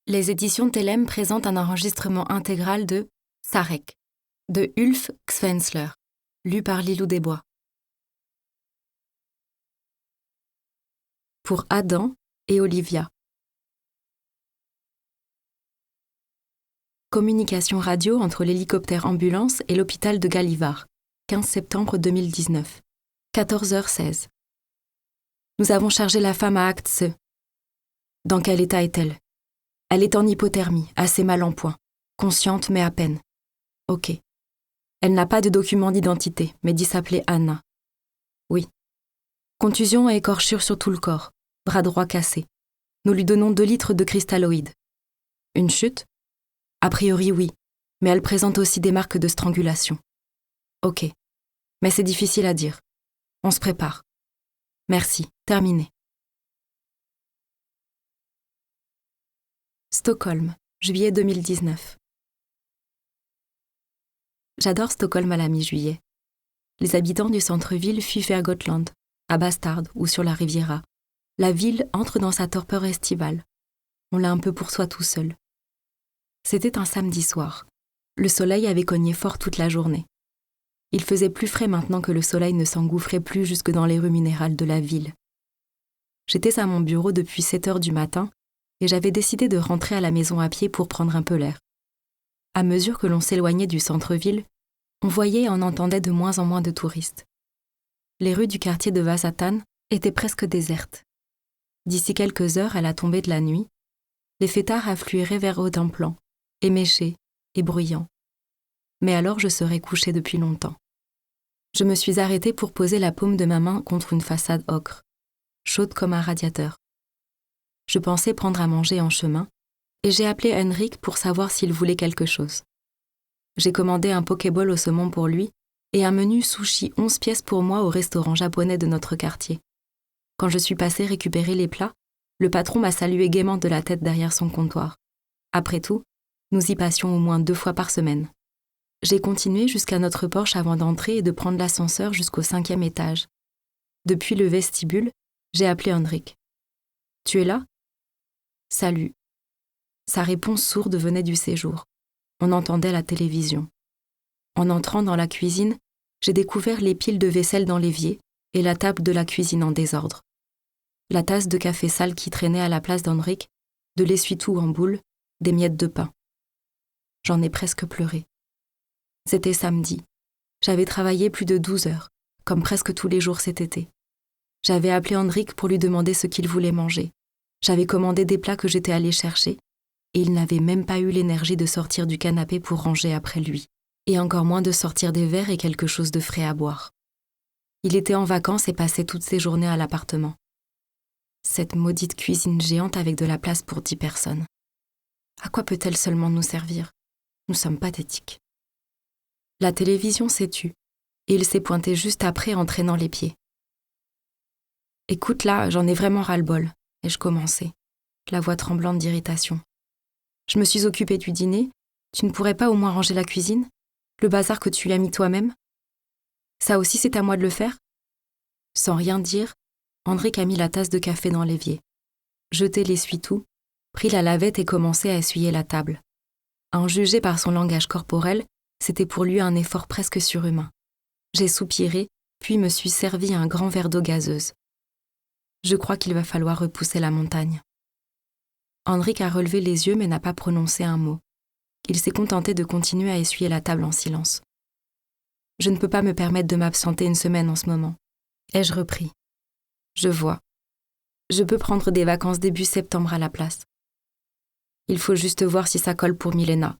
Les éditions Thelem présentent un enregistrement intégral de Sarek, de Ulf Xvensler, lu par Lilou Desbois. Pour Adam et Olivia. Communication radio entre l'hélicoptère ambulance et l'hôpital de Galivar, 15 septembre 2019, 14h16. Nous avons chargé la femme à acte ce. Dans quel état est-elle ? Elle est en hypothermie, assez mal en point, consciente mais à peine. Ok. Elle n'a pas de document d'identité, mais dit s'appeler Anna. Oui. Contusion et écorchure sur tout le corps, bras droit cassé. Nous lui donnons 2 litres de cristalloïdes. Une chute ? A priori oui, mais elle présente aussi des marques de strangulation. Ok. Mais c'est difficile à dire. On se prépare. Merci, terminé. Stockholm, juillet 2019. J'adore Stockholm à la mi-juillet. Les habitants du centre-ville fuient vers Gotland, à Bastard ou sur la Riviera. La ville entre dans sa torpeur estivale. On l'a un peu pour soi tout seul. C'était un samedi soir. Le soleil avait cogné fort toute la journée. Il faisait plus frais maintenant que le soleil ne s'engouffrait plus jusque dans les rues minérales de la ville. J'étais à mon bureau depuis 7h du matin et j'avais décidé de rentrer à la maison à pied pour prendre un peu l'air. À mesure que l'on s'éloignait du centre-ville, on voyait et on entendait de moins en moins de touristes. Les rues du quartier de Vasatan étaient presque désertes. D'ici quelques heures, à la tombée de la nuit, les fêtards afflueraient vers Audemplan, éméchés et bruyants. Mais alors je serais couchée depuis longtemps. Je me suis arrêtée pour poser la paume de ma main contre une façade ocre, chaude comme un radiateur. Je pensais prendre à manger en chemin, et j'ai appelé Henrik pour savoir s'il voulait quelque chose. J'ai commandé un pokéball au saumon pour lui et un menu sushi 11 pièces pour moi au restaurant japonais de notre quartier. Quand je suis passée récupérer les plats, le patron m'a salué gaiement de la tête derrière son comptoir. Après tout, nous y passions au moins 2 fois par semaine. J'ai continué jusqu'à notre porche avant d'entrer et de prendre l'ascenseur jusqu'au 5e étage. Depuis le vestibule, j'ai appelé Henrik. « Tu es là ? » ?»« Salut. » Sa réponse sourde venait du séjour. On entendait la télévision. En entrant dans la cuisine, j'ai découvert les piles de vaisselle dans l'évier et la table de la cuisine en désordre. La tasse de café sale qui traînait à la place d'Henrik, de l'essuie-tout en boule, des miettes de pain. J'en ai presque pleuré. C'était samedi. J'avais travaillé plus de 12 heures, comme presque tous les jours cet été. J'avais appelé Henrik pour lui demander ce qu'il voulait manger. J'avais commandé des plats que j'étais allée chercher, et il n'avait même pas eu l'énergie de sortir du canapé pour ranger après lui, et encore moins de sortir des verres et quelque chose de frais à boire. Il était en vacances et passait toutes ses journées à l'appartement. Cette maudite cuisine géante avec de la place pour 10 personnes. À quoi peut-elle seulement nous servir ? Nous sommes pathétiques. La télévision s'est tue, et il s'est pointé juste après en traînant les pieds. « Écoute là, j'en ai vraiment ras-le-bol », ai-je commencé, la voix tremblante d'irritation. « Je me suis occupée du dîner, tu ne pourrais pas au moins ranger la cuisine ? Le bazar que tu y as mis toi-même ? Ça aussi c'est à moi de le faire ?» Sans rien dire, Henrik a mis la tasse de café dans l'évier, jeté l'essuie-tout, pris la lavette et commencé à essuyer la table. À en juger par son langage corporel, c'était pour lui un effort presque surhumain. J'ai soupiré, puis me suis servi un grand verre d'eau gazeuse. Je crois qu'il va falloir repousser la montagne. Henrik a relevé les yeux mais n'a pas prononcé un mot. Il s'est contenté de continuer à essuyer la table en silence. Je ne peux pas me permettre de m'absenter une semaine en ce moment. Ai-je repris ? Je vois. Je peux prendre des vacances début septembre à la place. Il faut juste voir si ça colle pour Milena.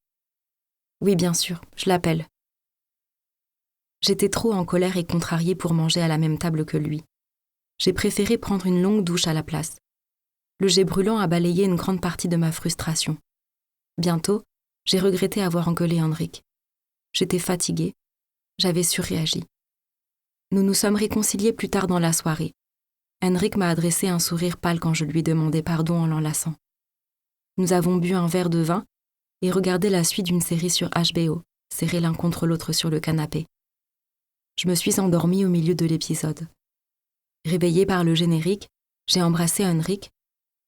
Oui, bien sûr, je l'appelle. J'étais trop en colère et contrariée pour manger à la même table que lui. J'ai préféré prendre une longue douche à la place. Le jet brûlant a balayé une grande partie de ma frustration. Bientôt, j'ai regretté avoir engueulé Henrik. J'étais fatiguée. J'avais surréagi. Nous nous sommes réconciliés plus tard dans la soirée. Henrik m'a adressé un sourire pâle quand je lui demandais pardon en l'enlaçant. Nous avons bu un verre de vin et regardé la suite d'une série sur HBO, serrés l'un contre l'autre sur le canapé. Je me suis endormie au milieu de l'épisode. Réveillée par le générique, j'ai embrassé Henrik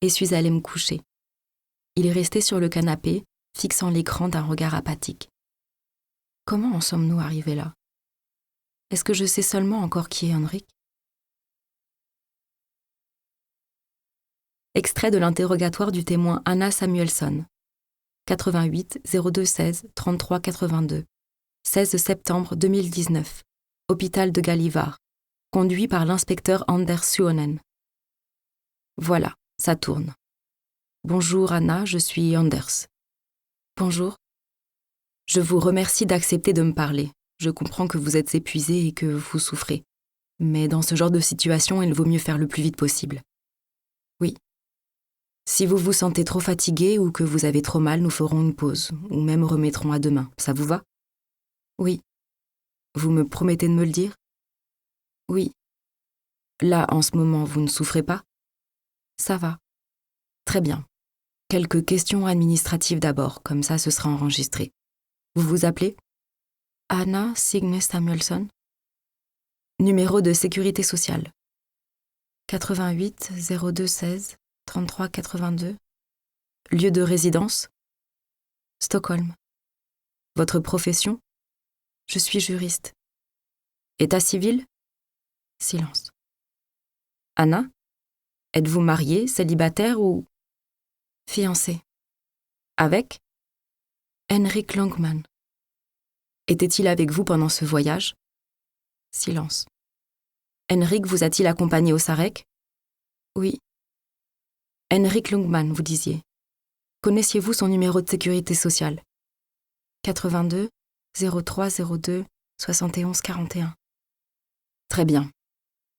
et suis allée me coucher. Il est resté sur le canapé, fixant l'écran d'un regard apathique. Comment en sommes-nous arrivés là? Est-ce que je sais seulement encore qui est Henrik? Extrait de l'interrogatoire du témoin Anna Samuelsson. 88 02 16 33 82. 16 septembre 2019. Hôpital de Gällivare. Conduit par l'inspecteur Anders Suhonen. Voilà, ça tourne. Bonjour Anna, je suis Anders. Bonjour. Je vous remercie d'accepter de me parler. Je comprends que vous êtes épuisée et que vous souffrez. Mais dans ce genre de situation, il vaut mieux faire le plus vite possible. Oui. Si vous vous sentez trop fatigué ou que vous avez trop mal, nous ferons une pause, ou même remettrons à demain. Ça vous va? Oui. Vous me promettez de me le dire? Oui. Là, en ce moment, vous ne souffrez pas? Ça va. Très bien. Quelques questions administratives d'abord, comme ça ce sera enregistré. Vous vous appelez? Anna Signe Samuelsson. Numéro de sécurité sociale. 88 02 16 33 82. Lieu de résidence? Stockholm. Votre profession? Je suis juriste. État civil? Silence. Anna? Êtes-vous mariée, célibataire ou... Fiancée. Avec? Henrik Longman. Était-il avec vous pendant ce voyage? Silence. Henrik vous a-t-il accompagné au Sarek? Oui. Henrik Longman, vous disiez. Connaissiez-vous son numéro de sécurité sociale? 82 03 02 71 41. Très bien.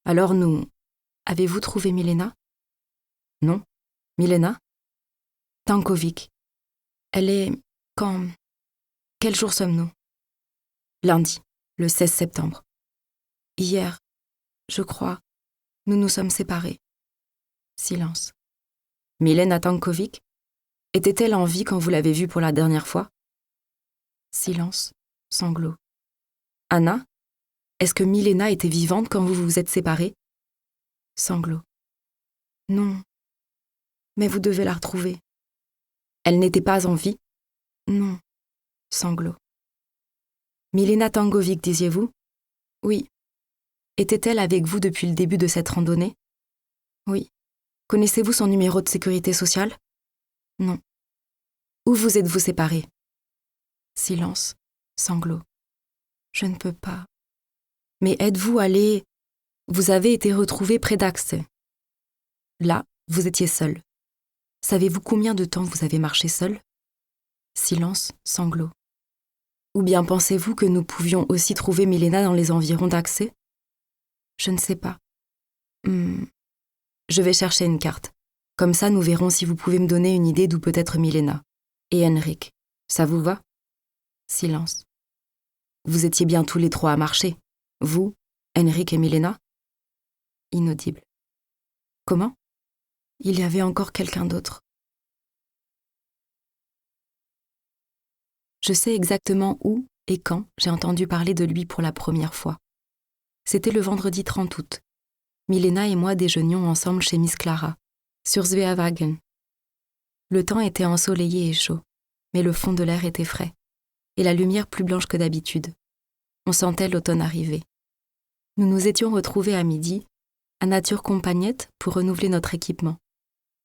Alors nous... Avez-vous trouvé Milena? Non. Milena? Tankovic. Elle est... Quand... Quel jour sommes-nous? Lundi, le 16 septembre. Hier, je crois, nous nous sommes séparés. Silence. Milena Tankovic? Était-elle en vie quand vous l'avez vue pour la dernière fois? Silence. Sanglots. Anna? Est-ce que Milena était vivante quand vous vous êtes séparés? Sanglots. Non. Mais vous devez la retrouver. Elle n'était pas en vie? Non. Sanglots. Milena Tankovic, disiez-vous? Oui. Était-elle avec vous depuis le début de cette randonnée? Oui. Connaissez-vous son numéro de sécurité sociale? Non. Où vous êtes-vous séparés? Silence. Sanglots. Je ne peux pas. Mais êtes-vous allé... Vous avez été retrouvé près d'Axe. Là, vous étiez seul. Savez-vous combien de temps vous avez marché seul? Silence, sanglots. Ou bien pensez-vous que nous pouvions aussi trouver Milena dans les environs d'Axe? Je ne sais pas. Je vais chercher une carte. Comme ça, nous verrons si vous pouvez me donner une idée d'où peut être Milena. Et Henrik. Ça vous va? Silence. Vous étiez bien tous les trois à marcher. Vous, Henrik et Milena? Inaudible. Comment? Il y avait encore quelqu'un d'autre. Je sais exactement où et quand j'ai entendu parler de lui pour la première fois. C'était le vendredi 30 août. Milena et moi déjeunions ensemble chez Miss Clara, sur Sveavägen. Le temps était ensoleillé et chaud, mais le fond de l'air était frais, et la lumière plus blanche que d'habitude. On sentait l'automne arriver. Nous nous étions retrouvés à midi, à Nature Compagnette pour renouveler notre équipement.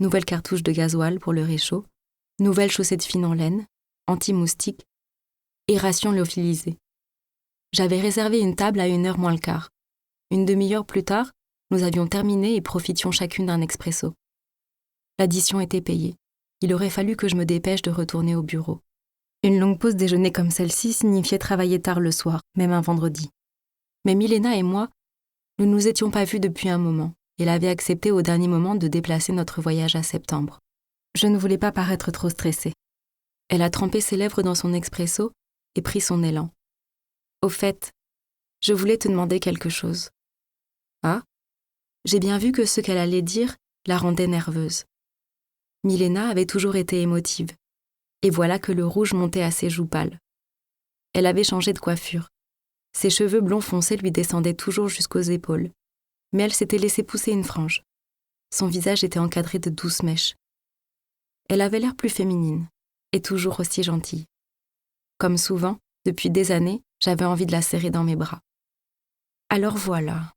Nouvelle cartouche de gasoil pour le réchaud, nouvelles chaussettes fines en laine, anti-moustiques et rations lyophilisées. J'avais réservé une table à 1h moins le quart. Une demi-heure plus tard, nous avions terminé et profitions chacune d'un expresso. L'addition était payée. Il aurait fallu que je me dépêche de retourner au bureau. Une longue pause déjeuner comme celle-ci signifiait travailler tard le soir, même un vendredi. Mais Milena et moi, nous ne nous étions pas vus depuis un moment. Elle avait accepté au dernier moment de déplacer notre voyage à septembre. Je ne voulais pas paraître trop stressée. Elle a trempé ses lèvres dans son expresso et pris son élan. Au fait, je voulais te demander quelque chose. Ah? J'ai bien vu que ce qu'elle allait dire la rendait nerveuse. Milena avait toujours été émotive, et voilà que le rouge montait à ses joues pâles. Elle avait changé de coiffure. Ses cheveux blonds foncés lui descendaient toujours jusqu'aux épaules, mais elle s'était laissé pousser une frange. Son visage était encadré de douces mèches. Elle avait l'air plus féminine, et toujours aussi gentille. Comme souvent, depuis des années, j'avais envie de la serrer dans mes bras. Alors voilà,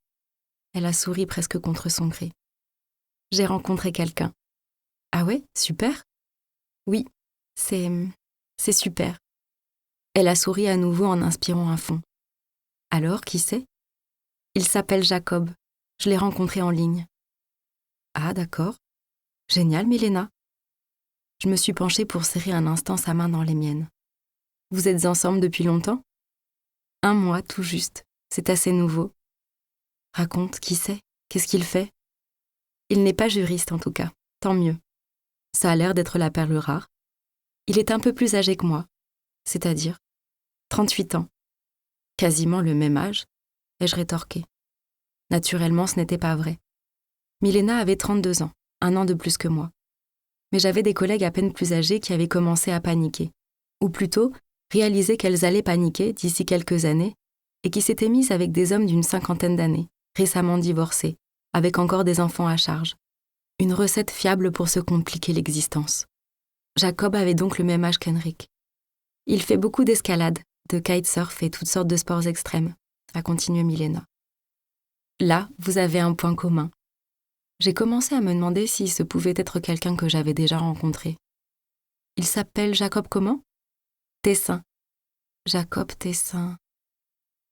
elle a souri presque contre son gré. J'ai rencontré quelqu'un. Ah ouais, super? Oui, c'est super. Elle a souri à nouveau en inspirant à fond. Alors, qui c'est? Il s'appelle Jacob. Je l'ai rencontré en ligne. Ah, d'accord. Génial, Milena. Je me suis penchée pour serrer un instant sa main dans les miennes. Vous êtes ensemble depuis longtemps? 1 mois, tout juste. C'est assez nouveau. Raconte, qui c'est? Qu'est-ce qu'il fait? Il n'est pas juriste en tout cas. Tant mieux. Ça a l'air d'être la perle rare. Il est un peu plus âgé que moi. C'est-à-dire 38 ans. Quasiment le même âge, ai-je rétorqué. Naturellement, ce n'était pas vrai. Milena avait 32 ans, 1 an de plus que moi. Mais j'avais des collègues à peine plus âgés qui avaient commencé à paniquer. Ou plutôt, réalisé qu'elles allaient paniquer d'ici quelques années et qui s'étaient mises avec des hommes d'une 50aine d'années, récemment divorcés, avec encore des enfants à charge. Une recette fiable pour se compliquer l'existence. Jacob avait donc le même âge qu'Henrik. Il fait beaucoup d'escalade, de kitesurf et toutes sortes de sports extrêmes, a continué Milena. Là, vous avez un point commun. J'ai commencé à me demander si ce pouvait être quelqu'un que j'avais déjà rencontré. Il s'appelle Jacob comment? Tessin. Jacob Tessin.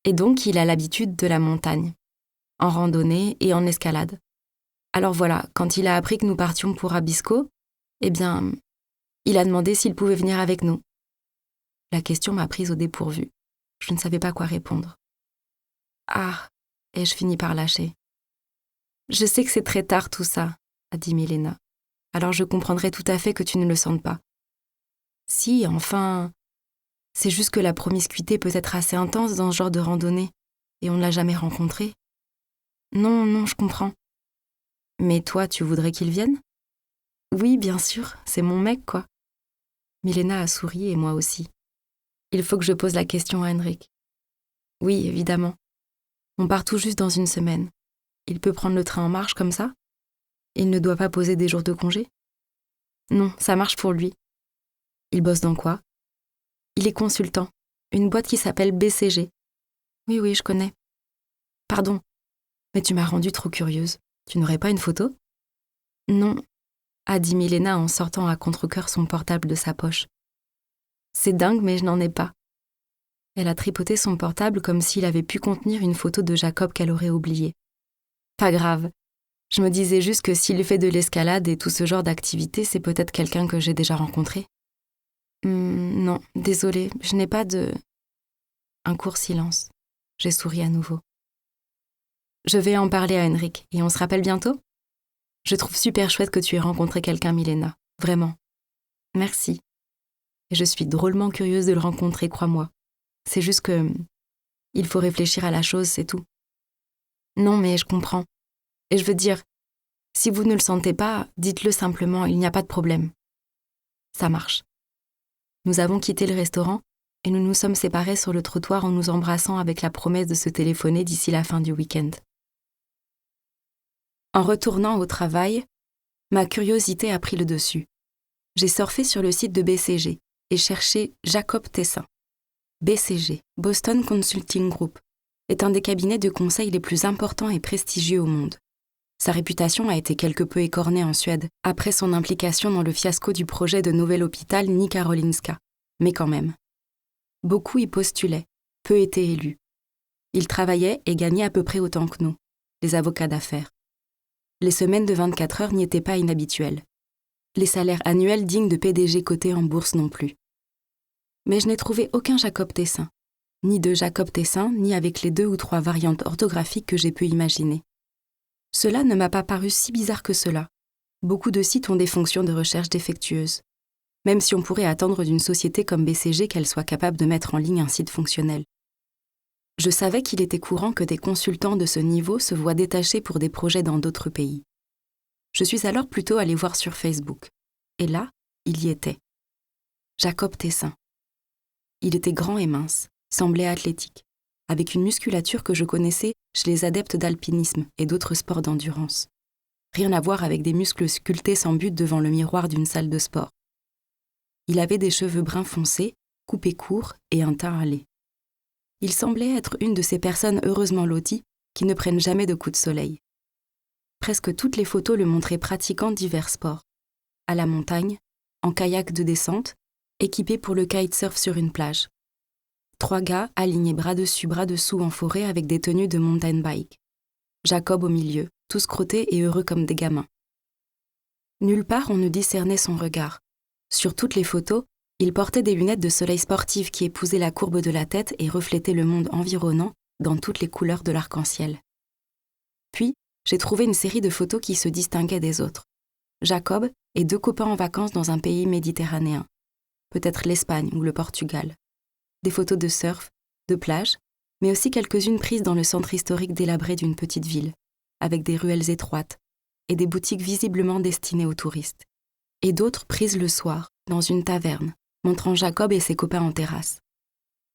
Et donc, il a l'habitude de la montagne, en randonnée et en escalade. Alors voilà, quand il a appris que nous partions pour Abisko, eh bien, il a demandé s'il pouvait venir avec nous. La question m'a prise au dépourvu. Je ne savais pas quoi répondre. Ah, ai-je fini par lâcher. Je sais que c'est très tard tout ça, a dit Milena. Alors je comprendrais tout à fait que tu ne le sentes pas. Si, enfin, c'est juste que la promiscuité peut être assez intense dans ce genre de randonnée, et on ne l'a jamais rencontré. Non, je comprends. Mais toi, tu voudrais qu'il vienne? Oui, bien sûr, c'est mon mec, quoi. Milena a souri et moi aussi. Il faut que je pose la question à Henrik. Oui, évidemment. On part tout juste dans 1 semaine. Il peut prendre le train en marche comme ça? Il ne doit pas poser des jours de congé? Non, ça marche pour lui. Il bosse dans quoi? Il est consultant. Une boîte qui s'appelle BCG. Oui, je connais. Pardon, mais tu m'as rendue trop curieuse. Tu n'aurais pas une photo? Non, a dit Milena en sortant à contre-cœur son portable de sa poche. C'est dingue, mais je n'en ai pas. Elle a tripoté son portable comme s'il avait pu contenir une photo de Jacob qu'elle aurait oubliée. Pas grave. Je me disais juste que s'il fait de l'escalade et tout ce genre d'activité, c'est peut-être quelqu'un que j'ai déjà rencontré. Non, désolée, je n'ai pas de... Un court silence. J'ai souri à nouveau. Je vais en parler à Henrik et on se rappelle bientôt? Je trouve super chouette que tu aies rencontré quelqu'un, Milena. Vraiment. Merci. Et je suis drôlement curieuse de le rencontrer, crois-moi. C'est juste que... Il faut réfléchir à la chose, c'est tout. Non, mais je comprends. Et je veux dire, si vous ne le sentez pas, dites-le simplement, il n'y a pas de problème. Ça marche. Nous avons quitté le restaurant et nous nous sommes séparés sur le trottoir en nous embrassant avec la promesse de se téléphoner d'ici la fin du week-end. En retournant au travail, ma curiosité a pris le dessus. J'ai surfé sur le site de BCG et cherché Jacob Tessin. BCG, Boston Consulting Group, est un des cabinets de conseil les plus importants et prestigieux au monde. Sa réputation a été quelque peu écornée en Suède après son implication dans le fiasco du projet de nouvel hôpital Ny Karolinska, mais quand même. Beaucoup y postulaient, peu étaient élus. Ils travaillaient et gagnaient à peu près autant que nous, les avocats d'affaires. Les semaines de 24 heures n'y étaient pas inhabituelles. Les salaires annuels dignes de PDG cotés en bourse non plus. Mais je n'ai trouvé aucun Jacob Tessin, ni de Jacob Tessin, ni avec les 2 ou 3 variantes orthographiques que j'ai pu imaginer. Cela ne m'a pas paru si bizarre que cela. Beaucoup de sites ont des fonctions de recherche défectueuses, même si on pourrait attendre d'une société comme BCG qu'elle soit capable de mettre en ligne un site fonctionnel. Je savais qu'il était courant que des consultants de ce niveau se voient détachés pour des projets dans d'autres pays. Je suis alors plutôt allée voir sur Facebook. Et là, il y était. Jacob Tessin. Il était grand et mince, semblait athlétique, avec une musculature que je connaissais chez les adeptes d'alpinisme et d'autres sports d'endurance. Rien à voir avec des muscles sculptés sans but devant le miroir d'une salle de sport. Il avait des cheveux bruns foncés, coupés courts et un teint hâlé. Il semblait être une de ces personnes heureusement loties qui ne prennent jamais de coups de soleil. Presque toutes les photos le montraient pratiquant divers sports. À la montagne, en kayak de descente, équipé pour le kitesurf sur une plage. 3 gars alignés bras dessus bras dessous en forêt avec des tenues de mountain bike. Jacob au milieu, tous crottés et heureux comme des gamins. Nulle part on ne discernait son regard. Sur toutes les photos, il portait des lunettes de soleil sportives qui épousaient la courbe de la tête et reflétaient le monde environnant dans toutes les couleurs de l'arc-en-ciel. Puis, j'ai trouvé une série de photos qui se distinguaient des autres. Jacob et 2 copains en vacances dans un pays méditerranéen. Peut-être l'Espagne ou le Portugal. Des photos de surf, de plage, mais aussi quelques-unes prises dans le centre historique délabré d'une petite ville, avec des ruelles étroites et des boutiques visiblement destinées aux touristes. Et d'autres prises le soir, dans une taverne, montrant Jacob et ses copains en terrasse.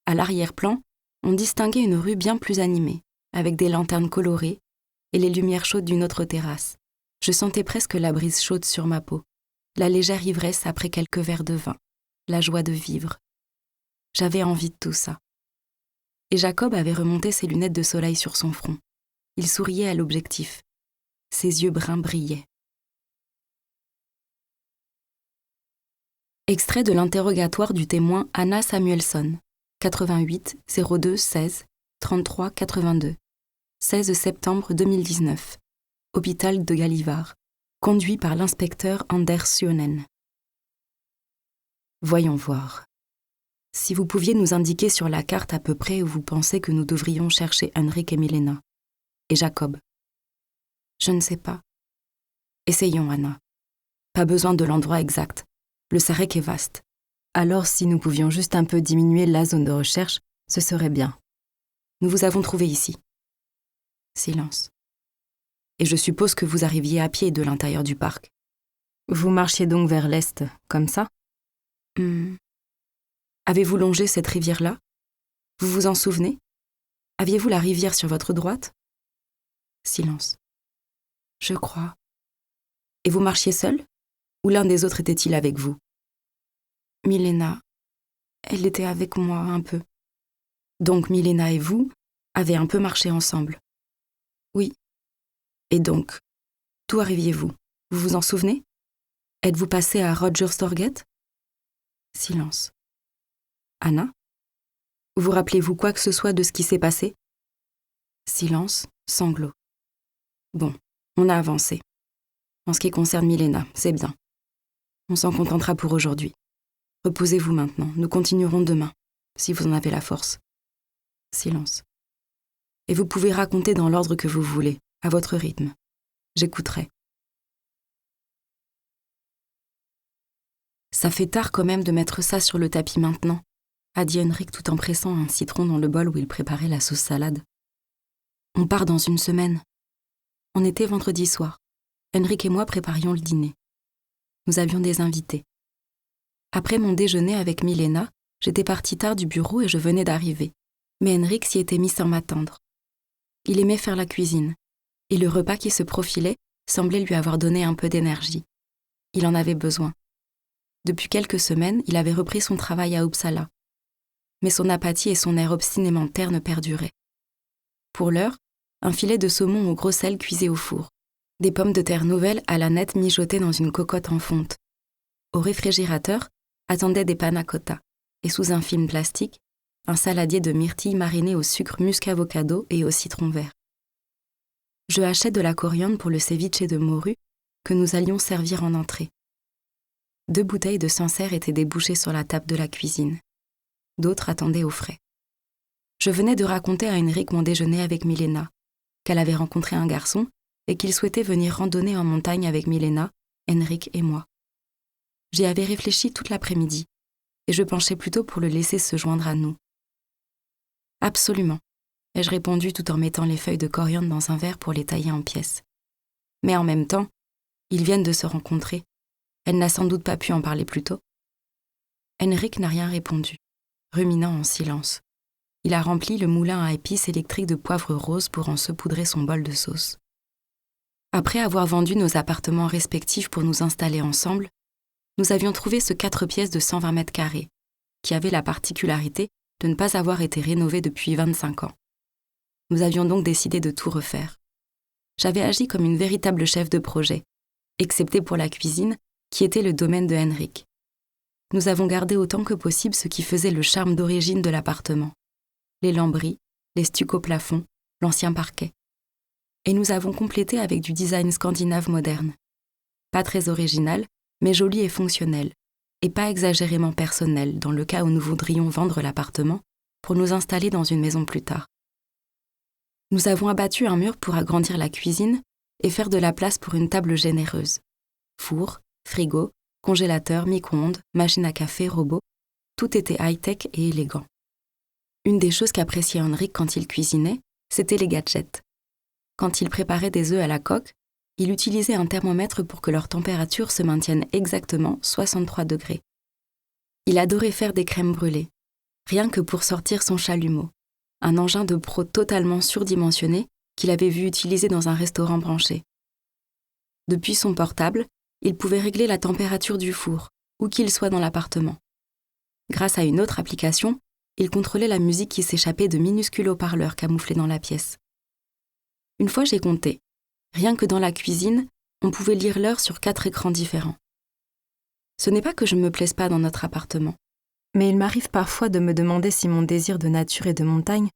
À l'arrière-plan, on distinguait une rue bien plus animée, avec des lanternes colorées et les lumières chaudes d'une autre terrasse. Je sentais presque la brise chaude sur ma peau, la légère ivresse après quelques verres de vin, la joie de vivre. J'avais envie de tout ça. Et Jacob avait remonté ses lunettes de soleil sur son front. Il souriait à l'objectif. Ses yeux bruns brillaient. Extrait de l'interrogatoire du témoin Anna Samuelson, 88 02 16 33 82, 16 septembre 2019, hôpital de Gällivare, conduit par l'inspecteur Anders Sionen. Voyons voir. Si vous pouviez nous indiquer sur la carte à peu près où vous pensez que nous devrions chercher Henrik et Milena. Et Jacob. Je ne sais pas. Essayons, Anna. Pas besoin de l'endroit exact. Le Sarek est vaste. Alors, si nous pouvions juste un peu diminuer la zone de recherche, ce serait bien. Nous vous avons trouvé ici. Silence. Et je suppose que vous arriviez à pied de l'intérieur du parc. Vous marchiez donc vers l'est, comme ça ? Avez-vous longé cette rivière-là ? Vous vous en souvenez ? Aviez-vous la rivière sur votre droite ? Silence. Je crois. Et vous marchiez seul ? Ou l'un des autres était-il avec vous ? Milena. Elle était avec moi un peu. Donc Milena et vous avez un peu marché ensemble ? Oui. Et donc, d'où arriviez-vous ? Vous vous en souvenez ? Êtes-vous passé à Rogerstorget ? Silence. Anna ? Vous rappelez-vous quoi que ce soit de ce qui s'est passé ? Silence, sanglot. Bon, on a avancé. En ce qui concerne Milena, c'est bien. On s'en contentera pour aujourd'hui. Reposez-vous maintenant, nous continuerons demain, si vous en avez la force. Silence. Et vous pouvez raconter dans l'ordre que vous voulez, à votre rythme. J'écouterai. Ça fait tard quand même de mettre ça sur le tapis maintenant, a dit Henrik tout en pressant un citron dans le bol où il préparait la sauce salade. On part dans une semaine. On était vendredi soir. Henrik et moi préparions le dîner. Nous avions des invités. Après mon déjeuner avec Milena, j'étais partie tard du bureau et je venais d'arriver. Mais Henrik s'y était mis sans m'attendre. Il aimait faire la cuisine, et le repas qui se profilait semblait lui avoir donné un peu d'énergie. Il en avait besoin. Depuis quelques semaines, il avait repris son travail à Uppsala. Mais son apathie et son air obstinément terne perduraient. Pour l'heure, un filet de saumon au gros sel cuisait au four, des pommes de terre nouvelles à la nette mijotées dans une cocotte en fonte. Au réfrigérateur, attendaient des panna cotta, et sous un film plastique, un saladier de myrtilles marinées au sucre muscavocado et au citron vert. Je hachais de la coriandre pour le ceviche de morue que nous allions servir en entrée. 2 bouteilles de Sancerre étaient débouchées sur la table de la cuisine. D'autres attendaient au frais. Je venais de raconter à Henrik mon déjeuner avec Milena, qu'elle avait rencontré un garçon et qu'il souhaitait venir randonner en montagne avec Milena, Henrik et moi. J'y avais réfléchi toute l'après-midi, et je penchais plutôt pour le laisser se joindre à nous. Absolument, ai-je répondu tout en mettant les feuilles de coriandre dans un verre pour les tailler en pièces. Mais en même temps, ils viennent de se rencontrer. Elle n'a sans doute pas pu en parler plus tôt. Henrik n'a rien répondu, ruminant en silence. Il a rempli le moulin à épices électrique de poivre rose pour en saupoudrer son bol de sauce. Après avoir vendu nos appartements respectifs pour nous installer ensemble, nous avions trouvé ce 4 pièces de 120 mètres carrés, qui avait la particularité de ne pas avoir été rénové depuis 25 ans. Nous avions donc décidé de tout refaire. J'avais agi comme une véritable chef de projet, excepté pour la cuisine, qui était le domaine de Henrik. Nous avons gardé autant que possible ce qui faisait le charme d'origine de l'appartement. Les lambris, les stucos plafonds, l'ancien parquet. Et nous avons complété avec du design scandinave moderne. Pas très original, mais joli et fonctionnel, et pas exagérément personnel dans le cas où nous voudrions vendre l'appartement pour nous installer dans une maison plus tard. Nous avons abattu un mur pour agrandir la cuisine et faire de la place pour une table généreuse. Four, frigo, congélateur, micro-ondes, machine à café, robot, tout était high-tech et élégant. Une des choses qu'appréciait Henrik quand il cuisinait, c'était les gadgets. Quand il préparait des œufs à la coque, il utilisait un thermomètre pour que leur température se maintienne exactement 63 degrés. Il adorait faire des crèmes brûlées, rien que pour sortir son chalumeau, un engin de pro totalement surdimensionné qu'il avait vu utiliser dans un restaurant branché. Depuis son portable, il pouvait régler la température du four, où qu'il soit dans l'appartement. Grâce à une autre application, il contrôlait la musique qui s'échappait de minuscules haut-parleurs camouflés dans la pièce. Une fois j'ai compté, rien que dans la cuisine, on pouvait lire l'heure sur 4 écrans différents. Ce n'est pas que je ne me plaise pas dans notre appartement, mais il m'arrive parfois de me demander si mon désir de nature et de montagne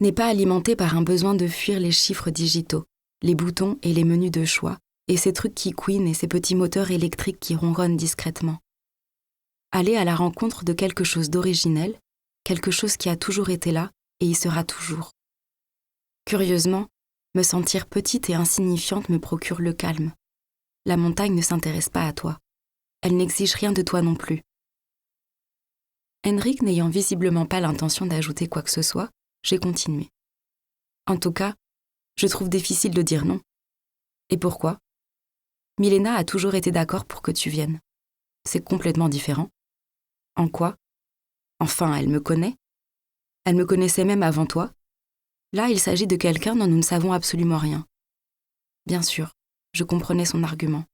n'est pas alimenté par un besoin de fuir les chiffres digitaux, les boutons et les menus de choix, et ces trucs qui couinent et ces petits moteurs électriques qui ronronnent discrètement. Aller à la rencontre de quelque chose d'originel, quelque chose qui a toujours été là et y sera toujours. Curieusement, me sentir petite et insignifiante me procure le calme. La montagne ne s'intéresse pas à toi. Elle n'exige rien de toi non plus. Henrik n'ayant visiblement pas l'intention d'ajouter quoi que ce soit, j'ai continué. En tout cas, je trouve difficile de dire non. Et pourquoi ? Milena a toujours été d'accord pour que tu viennes. C'est complètement différent. En quoi ? Enfin, elle me connaît. Elle me connaissait même avant toi. Là, il s'agit de quelqu'un dont nous ne savons absolument rien. Bien sûr, je comprenais son argument.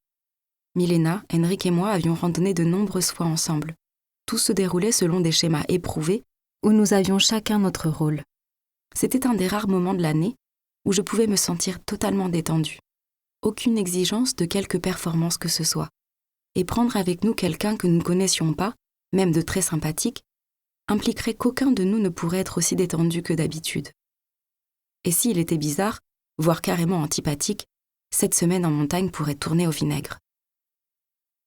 Milena, Henrik et moi avions randonné de nombreuses fois ensemble. Tout se déroulait selon des schémas éprouvés où nous avions chacun notre rôle. C'était un des rares moments de l'année où je pouvais me sentir totalement détendue. Aucune exigence de quelque performance que ce soit. Et prendre avec nous quelqu'un que nous ne connaissions pas, même de très sympathique, impliquerait qu'aucun de nous ne pourrait être aussi détendu que d'habitude. Et s'il était bizarre, voire carrément antipathique, cette semaine en montagne pourrait tourner au vinaigre.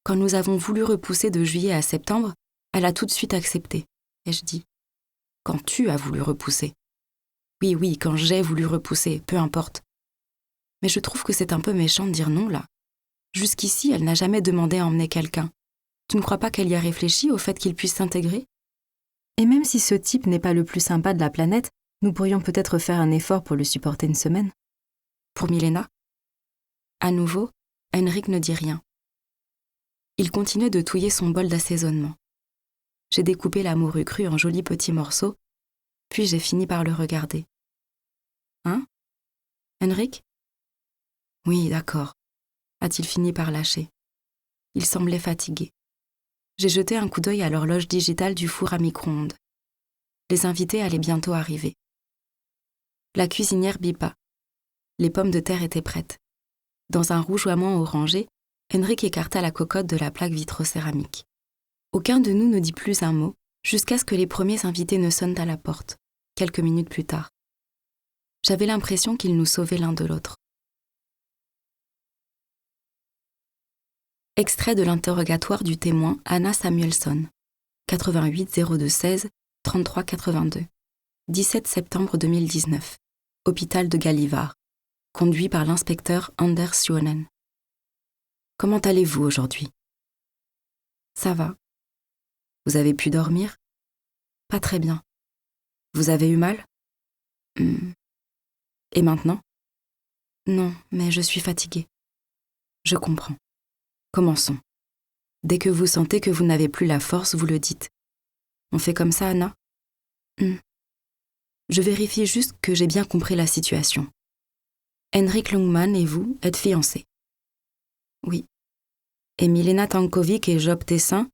Quand nous avons voulu repousser de juillet à septembre, elle a tout de suite accepté, ai-je dit. Quand tu as voulu repousser. Oui, quand j'ai voulu repousser, peu importe. Mais je trouve que c'est un peu méchant de dire non, là. Jusqu'ici, elle n'a jamais demandé à emmener quelqu'un. Tu ne crois pas qu'elle y a réfléchi au fait qu'il puisse s'intégrer ? Et même si ce type n'est pas le plus sympa de la planète, nous pourrions peut-être faire un effort pour le supporter une semaine. Pour Milena ? À nouveau, Henrik ne dit rien. Il continuait de touiller son bol d'assaisonnement. J'ai découpé la morue crue en jolis petits morceaux, puis j'ai fini par le regarder. Hein ? Henrik ? Oui, d'accord, a-t-il fini par lâcher. Il semblait fatigué. J'ai jeté un coup d'œil à l'horloge digitale du four à micro-ondes. Les invités allaient bientôt arriver. La cuisinière bipa. Les pommes de terre étaient prêtes. Dans un rougeoiement orangé, Henrik écarta la cocotte de la plaque vitrocéramique. Aucun de nous ne dit plus un mot, jusqu'à ce que les premiers invités ne sonnent à la porte, quelques minutes plus tard. J'avais l'impression qu'ils nous sauvaient l'un de l'autre. Extrait de l'interrogatoire du témoin Anna Samuelsson, 88 02 16 33 82, 17 septembre 2019, hôpital de Gällivare, conduit par l'inspecteur Anders Suhonen. Comment allez-vous aujourd'hui ? Ça va. Vous avez pu dormir ? Pas très bien. Vous avez eu mal ? Et maintenant ? Non, mais je suis fatiguée. Je comprends. Commençons. Dès que vous sentez que vous n'avez plus la force, vous le dites. On fait comme ça, Anna ? Je vérifie juste que j'ai bien compris la situation. Henrik Lungman et vous êtes fiancés. Oui. Et Milena Tankovic et Job Tessin,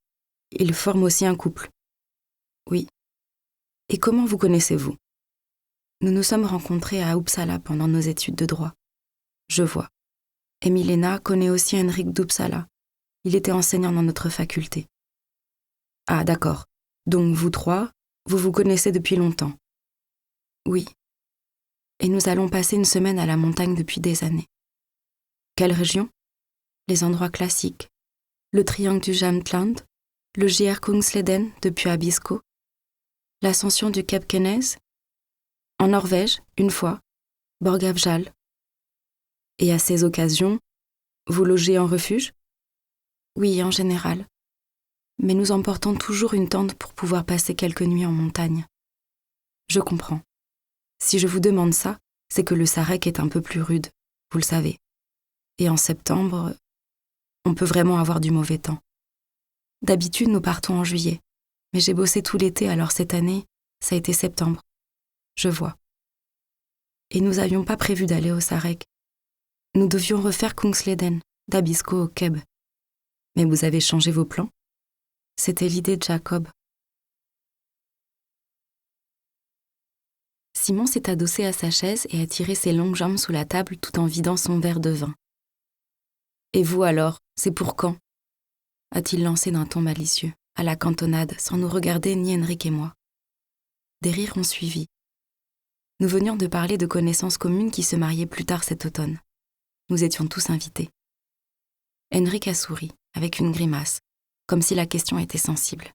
ils forment aussi un couple. Oui. Et comment vous connaissez-vous? Nous nous sommes rencontrés à Uppsala pendant nos études de droit. Je vois. Et Milena connaît aussi Henrik d'Uppsala. Il était enseignant dans notre faculté. Ah, d'accord. Donc vous trois, vous vous connaissez depuis longtemps? Oui. Et nous allons passer une semaine à la montagne depuis des années. Quelle région? Les endroits classiques. Le triangle du Jämtland, le JR Kungsleden depuis Abisko, l'ascension du Cap Kenes, en Norvège, une fois, Borgafjall. Et à ces occasions, vous logez en refuge? Oui, en général. Mais nous emportons toujours une tente pour pouvoir passer quelques nuits en montagne. Je comprends. Si je vous demande ça, c'est que le Sarek est un peu plus rude, vous le savez. Et en septembre, on peut vraiment avoir du mauvais temps. D'habitude, nous partons en juillet, mais j'ai bossé tout l'été, alors cette année, ça a été septembre. Je vois. Et nous n'avions pas prévu d'aller au Sarek. Nous devions refaire Kungsleden, d'Abisko au Keb. Mais vous avez changé vos plans? C'était l'idée de Jacob. Simon s'est adossé à sa chaise et a tiré ses longues jambes sous la table tout en vidant son verre de vin. « Et vous alors, c'est pour quand » a-t-il lancé d'un ton malicieux, à la cantonade, sans nous regarder ni Henrik et moi. Des rires ont suivi. Nous venions de parler de connaissances communes qui se mariaient plus tard cet automne. Nous étions tous invités. Henrik a souri, avec une grimace, comme si la question était sensible.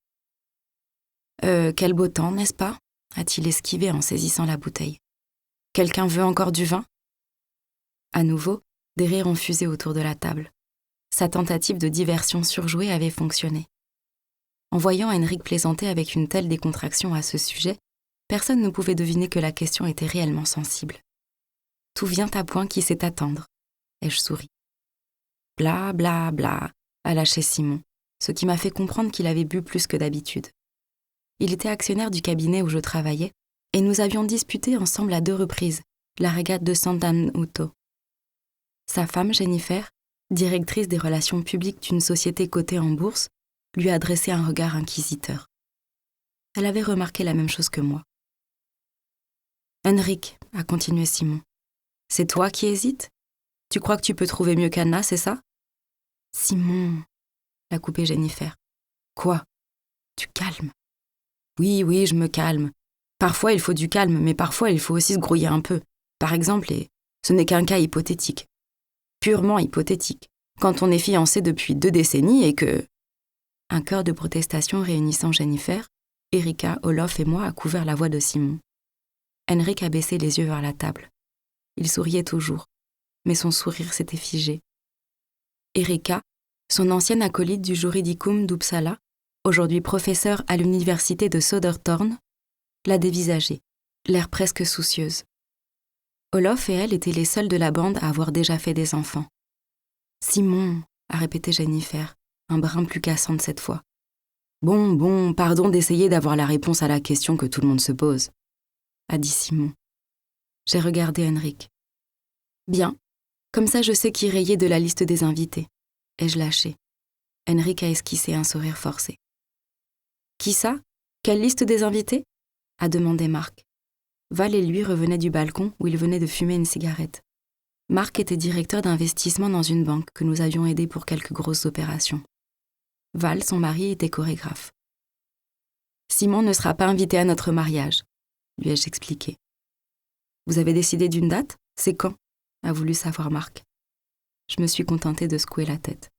« Quel beau temps, n'est-ce pas » a-t-il esquivé en saisissant la bouteille. « Quelqu'un veut encore du vin » À nouveau, des rires ont fusé autour de la table. Sa tentative de diversion surjouée avait fonctionné. En voyant Henrik plaisanter avec une telle décontraction à ce sujet, personne ne pouvait deviner que la question était réellement sensible. Tout vient à point qui sait attendre, ai-je souri. Bla bla bla, a lâché Simon, ce qui m'a fait comprendre qu'il avait bu plus que d'habitude. Il était actionnaire du cabinet où je travaillais, et nous avions disputé ensemble à 2 reprises la régate de Sandan-Uto. Sa femme, Jennifer, directrice des relations publiques d'une société cotée en bourse, lui a adressé un regard inquisiteur. Elle avait remarqué la même chose que moi. « Henrik, » a continué Simon, « c'est toi qui hésites? Tu crois que tu peux trouver mieux qu'Anna, c'est ça ?»« Simon, » l'a coupé Jennifer. « Quoi? Tu calmes. »« Oui, je me calme. Parfois il faut du calme, mais parfois il faut aussi se grouiller un peu. Par exemple, et ce n'est qu'un cas hypothétique. Purement hypothétique. Quand on est fiancé depuis 2 décennies et que... » Un chœur de protestation réunissant Jennifer, Erika, Olof et moi a couvert la voix de Simon. Henrik a baissé les yeux vers la table. Il souriait toujours, mais son sourire s'était figé. Erika, son ancienne acolyte du Juridicum d'Uppsala, aujourd'hui professeure à l'université de Södertörn, l'a dévisagée, l'air presque soucieuse. Olof et elle étaient les seuls de la bande à avoir déjà fait des enfants. « Simon » a répété Jennifer, un brin plus cassante cette fois. « Bon, pardon d'essayer d'avoir la réponse à la question que tout le monde se pose » a dit Simon. J'ai regardé Henrik. « Bien, comme ça je sais qui rayer de la liste des invités. » ai-je lâché. Henrik a esquissé un sourire forcé. « Qui ça? Quelle liste des invités ?» a demandé Marc. Val et lui revenaient du balcon où ils venaient de fumer une cigarette. Marc était directeur d'investissement dans une banque que nous avions aidé pour quelques grosses opérations. Val, son mari, était chorégraphe. « Simon ne sera pas invité à notre mariage, » lui ai-je expliqué. « Vous avez décidé d'une date? C'est quand ?» a voulu savoir Marc. Je me suis contentée de secouer la tête.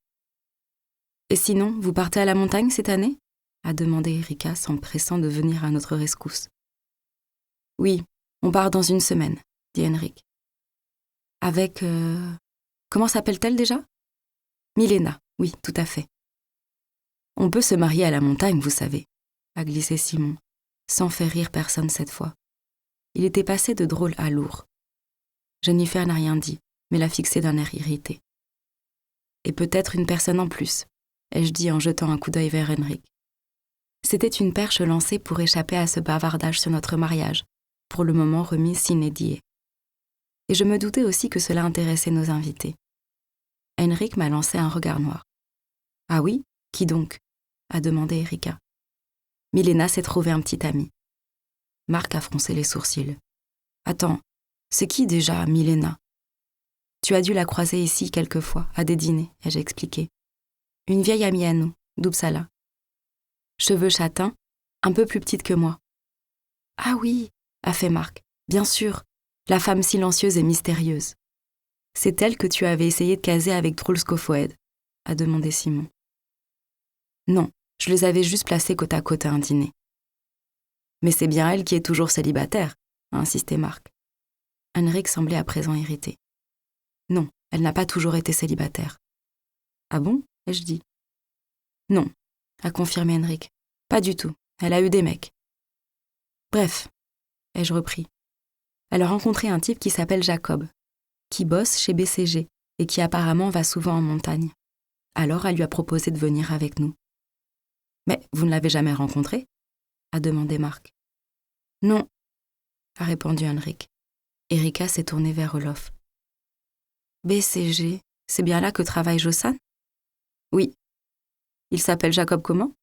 « Et sinon, vous partez à la montagne cette année ?» a demandé Erika, s'empressant de venir à notre rescousse. « Oui, on part dans 1 semaine, » dit Henrik. « Avec... Comment s'appelle-t-elle déjà ?»« Milena, oui, tout à fait. »« On peut se marier à la montagne, vous savez, » a glissé Simon, sans faire rire personne cette fois. Il était passé de drôle à lourd. Jennifer n'a rien dit, mais l'a fixé d'un air irrité. « Et peut-être une personne en plus, » ai-je dit en jetant un coup d'œil vers Henrik. C'était une perche lancée pour échapper à ce bavardage sur notre mariage, pour le moment remis sine die. et je me doutais aussi que cela intéressait nos invités. Henrik m'a lancé un regard noir. « Ah oui, qui donc ?» a demandé Erika. « Milena s'est trouvée un petit ami. » Marc a froncé les sourcils. « Attends, c'est qui déjà, Milena ?»« Tu as dû la croiser ici quelquefois, à des dîners, » ai-je expliqué. « Une vieille amie à nous, d'Uppsala. Cheveux châtains, un peu plus petite que moi. »« Ah oui, » a fait Marc, « bien sûr, la femme silencieuse et mystérieuse. » « C'est elle que tu avais essayé de caser avec Truls Kofod ?» a demandé Simon. « Non, je les avais juste placés côte à côte à un dîner. »« Mais c'est bien elle qui est toujours célibataire, » a insisté Marc. Henrik semblait à présent irrité. « Non, elle n'a pas toujours été célibataire. »« Ah bon ?» ai-je dit. « Non, » a confirmé Henrik. « Pas du tout, elle a eu des mecs. »« Bref, » ai-je repris. « Elle a rencontré un type qui s'appelle Jacob, qui bosse chez BCG et qui apparemment va souvent en montagne. Alors elle lui a proposé de venir avec nous. »« Mais vous ne l'avez jamais rencontré ?» a demandé Marc. « Non, » a répondu Henrik. Erika s'est tournée vers Olof. « BCG, c'est bien là que travaille Jossan ?»« Oui. »« Il s'appelle Jacob comment ?»«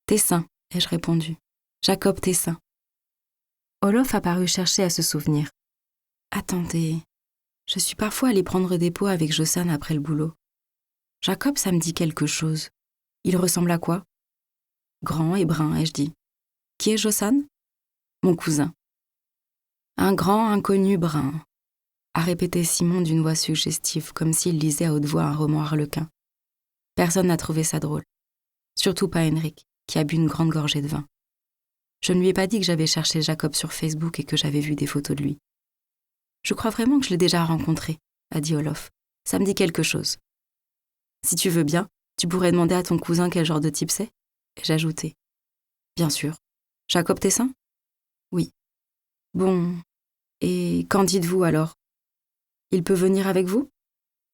Tessin, » ai-je répondu. « Jacob Tessin. » Olof a paru chercher à se souvenir. « Attendez, je suis parfois allée prendre des pots avec Jossan après le boulot. Jacob, ça me dit quelque chose. Il ressemble à quoi ?»« Grand et brun, ai-je dit. »« Qui est Jossan ?»« Mon cousin. »« Un grand inconnu brun, » a répété Simon d'une voix suggestive, comme s'il lisait à haute voix un roman harlequin. Personne n'a trouvé ça drôle. Surtout pas Henrik, qui a bu une grande gorgée de vin. Je ne lui ai pas dit que j'avais cherché Jacob sur Facebook et que j'avais vu des photos de lui. « Je crois vraiment que je l'ai déjà rencontré, » a dit Olof. « Ça me dit quelque chose. »« Si tu veux bien, tu pourrais demander à ton cousin quel genre de type c'est ?» J'ai ajouté. « Bien sûr. Jacob Tessin ?»« Oui. »« Bon, et qu'en dites-vous alors ? Il peut venir avec vous ?»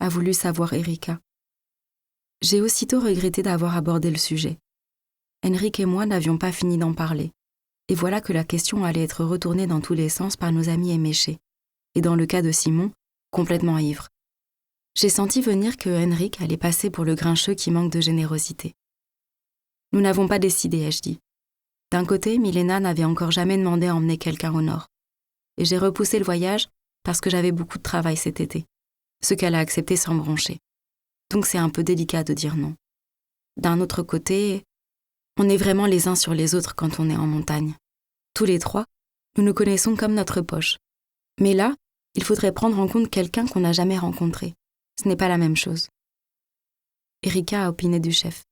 a voulu savoir Erika. J'ai aussitôt regretté d'avoir abordé le sujet. Henrik et moi n'avions pas fini d'en parler. Et voilà que la question allait être retournée dans tous les sens par nos amis éméchés. Et dans le cas de Simon, complètement ivre. J'ai senti venir que Henrik allait passer pour le grincheux qui manque de générosité. Nous n'avons pas décidé, ai-je dit. D'un côté, Milena n'avait encore jamais demandé à emmener quelqu'un au nord. Et j'ai repoussé le voyage parce que j'avais beaucoup de travail cet été, ce qu'elle a accepté sans broncher. Donc c'est un peu délicat de dire non. D'un autre côté, on est vraiment les uns sur les autres quand on est en montagne. Tous les trois, nous nous connaissons comme notre poche. Mais là, il faudrait prendre en compte quelqu'un qu'on n'a jamais rencontré. Ce n'est pas la même chose. Erika a opiné du chef.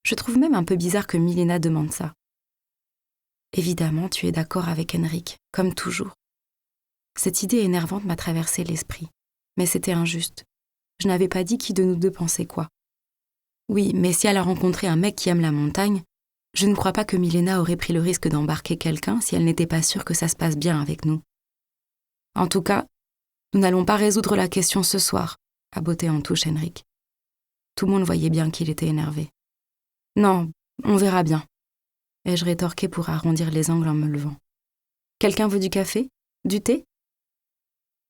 Je trouve même un peu bizarre que Milena demande ça. Évidemment, tu es d'accord avec Henrik, comme toujours. Cette idée énervante m'a traversé l'esprit. Mais c'était injuste. Je n'avais pas dit qui de nous deux pensait quoi. Oui, mais si elle a rencontré un mec qui aime la montagne, je ne crois pas que Milena aurait pris le risque d'embarquer quelqu'un si elle n'était pas sûre que ça se passe bien avec nous. En tout cas, nous n'allons pas résoudre la question ce soir, a botté en touche Henrik. Tout le monde voyait bien qu'il était énervé. Non, on verra bien, ai-je rétorqué pour arrondir les angles en me levant. Quelqu'un veut du café ? Du thé ?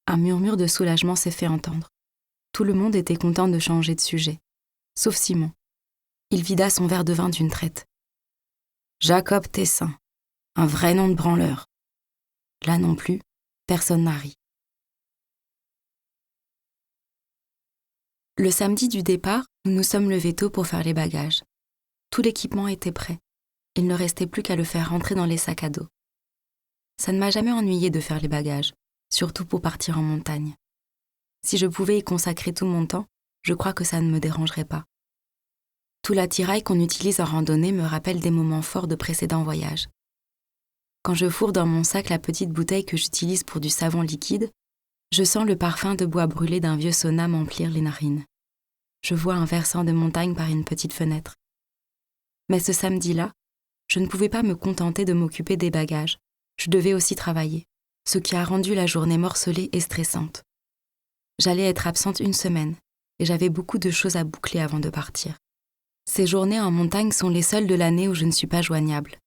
Un murmure de soulagement s'est fait entendre. Tout le monde était content de changer de sujet, sauf Simon. Il vida son verre de vin d'une traite. Jacob Tessin, un vrai nom de branleur. Là non plus, personne n'a ri. Le samedi du départ, nous nous sommes levés tôt pour faire les bagages. Tout l'équipement était prêt. Il ne restait plus qu'à le faire rentrer dans les sacs à dos. Ça ne m'a jamais ennuyé de faire les bagages, surtout pour partir en montagne. Si je pouvais y consacrer tout mon temps, je crois que ça ne me dérangerait pas. Tout l'attirail qu'on utilise en randonnée me rappelle des moments forts de précédents voyages. Quand je fourre dans mon sac la petite bouteille que j'utilise pour du savon liquide, je sens le parfum de bois brûlé d'un vieux sauna m'emplir les narines. Je vois un versant de montagne par une petite fenêtre. Mais ce samedi-là, je ne pouvais pas me contenter de m'occuper des bagages. Je devais aussi travailler, ce qui a rendu la journée morcelée et stressante. J'allais être absente une semaine et j'avais beaucoup de choses à boucler avant de partir. Ces journées en montagne sont les seules de l'année où je ne suis pas joignable.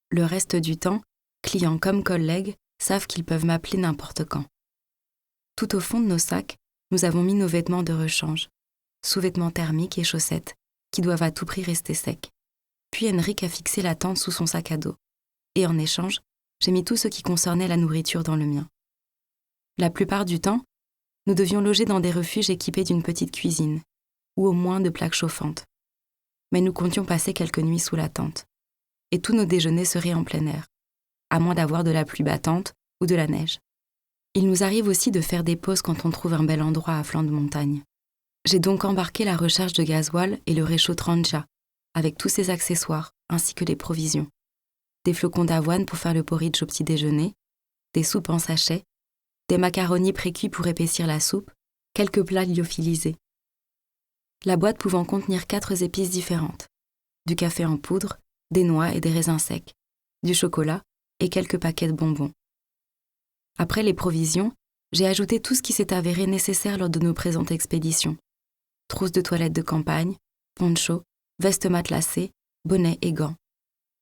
Le reste du temps, clients comme collègues savent qu'ils peuvent m'appeler n'importe quand. Tout au fond de nos sacs, nous avons mis nos vêtements de rechange, sous-vêtements thermiques et chaussettes, qui doivent à tout prix rester secs. Puis Henrik a fixé la tente sous son sac à dos. Et en échange, j'ai mis tout ce qui concernait la nourriture dans le mien. La plupart du temps, nous devions loger dans des refuges équipés d'une petite cuisine, ou au moins de plaques chauffantes. Mais nous comptions passer quelques nuits sous la tente. Et tous nos déjeuners seraient en plein air, à moins d'avoir de la pluie battante ou de la neige. Il nous arrive aussi de faire des pauses quand on trouve un bel endroit à flanc de montagne. J'ai donc embarqué la recharge de gasoil et le réchaud Tranja, avec tous ses accessoires, ainsi que les provisions. Des flocons d'avoine pour faire le porridge au petit déjeuner, des soupes en sachet, des macaronis précuits pour épaissir la soupe, quelques plats lyophilisés. La boîte pouvant contenir 4 épices différentes, du café en poudre, des noix et des raisins secs, du chocolat et quelques paquets de bonbons. Après les provisions, j'ai ajouté tout ce qui s'est avéré nécessaire lors de nos présentes expéditions. Trousses de toilette de campagne, poncho, veste matelassée, bonnet et gants.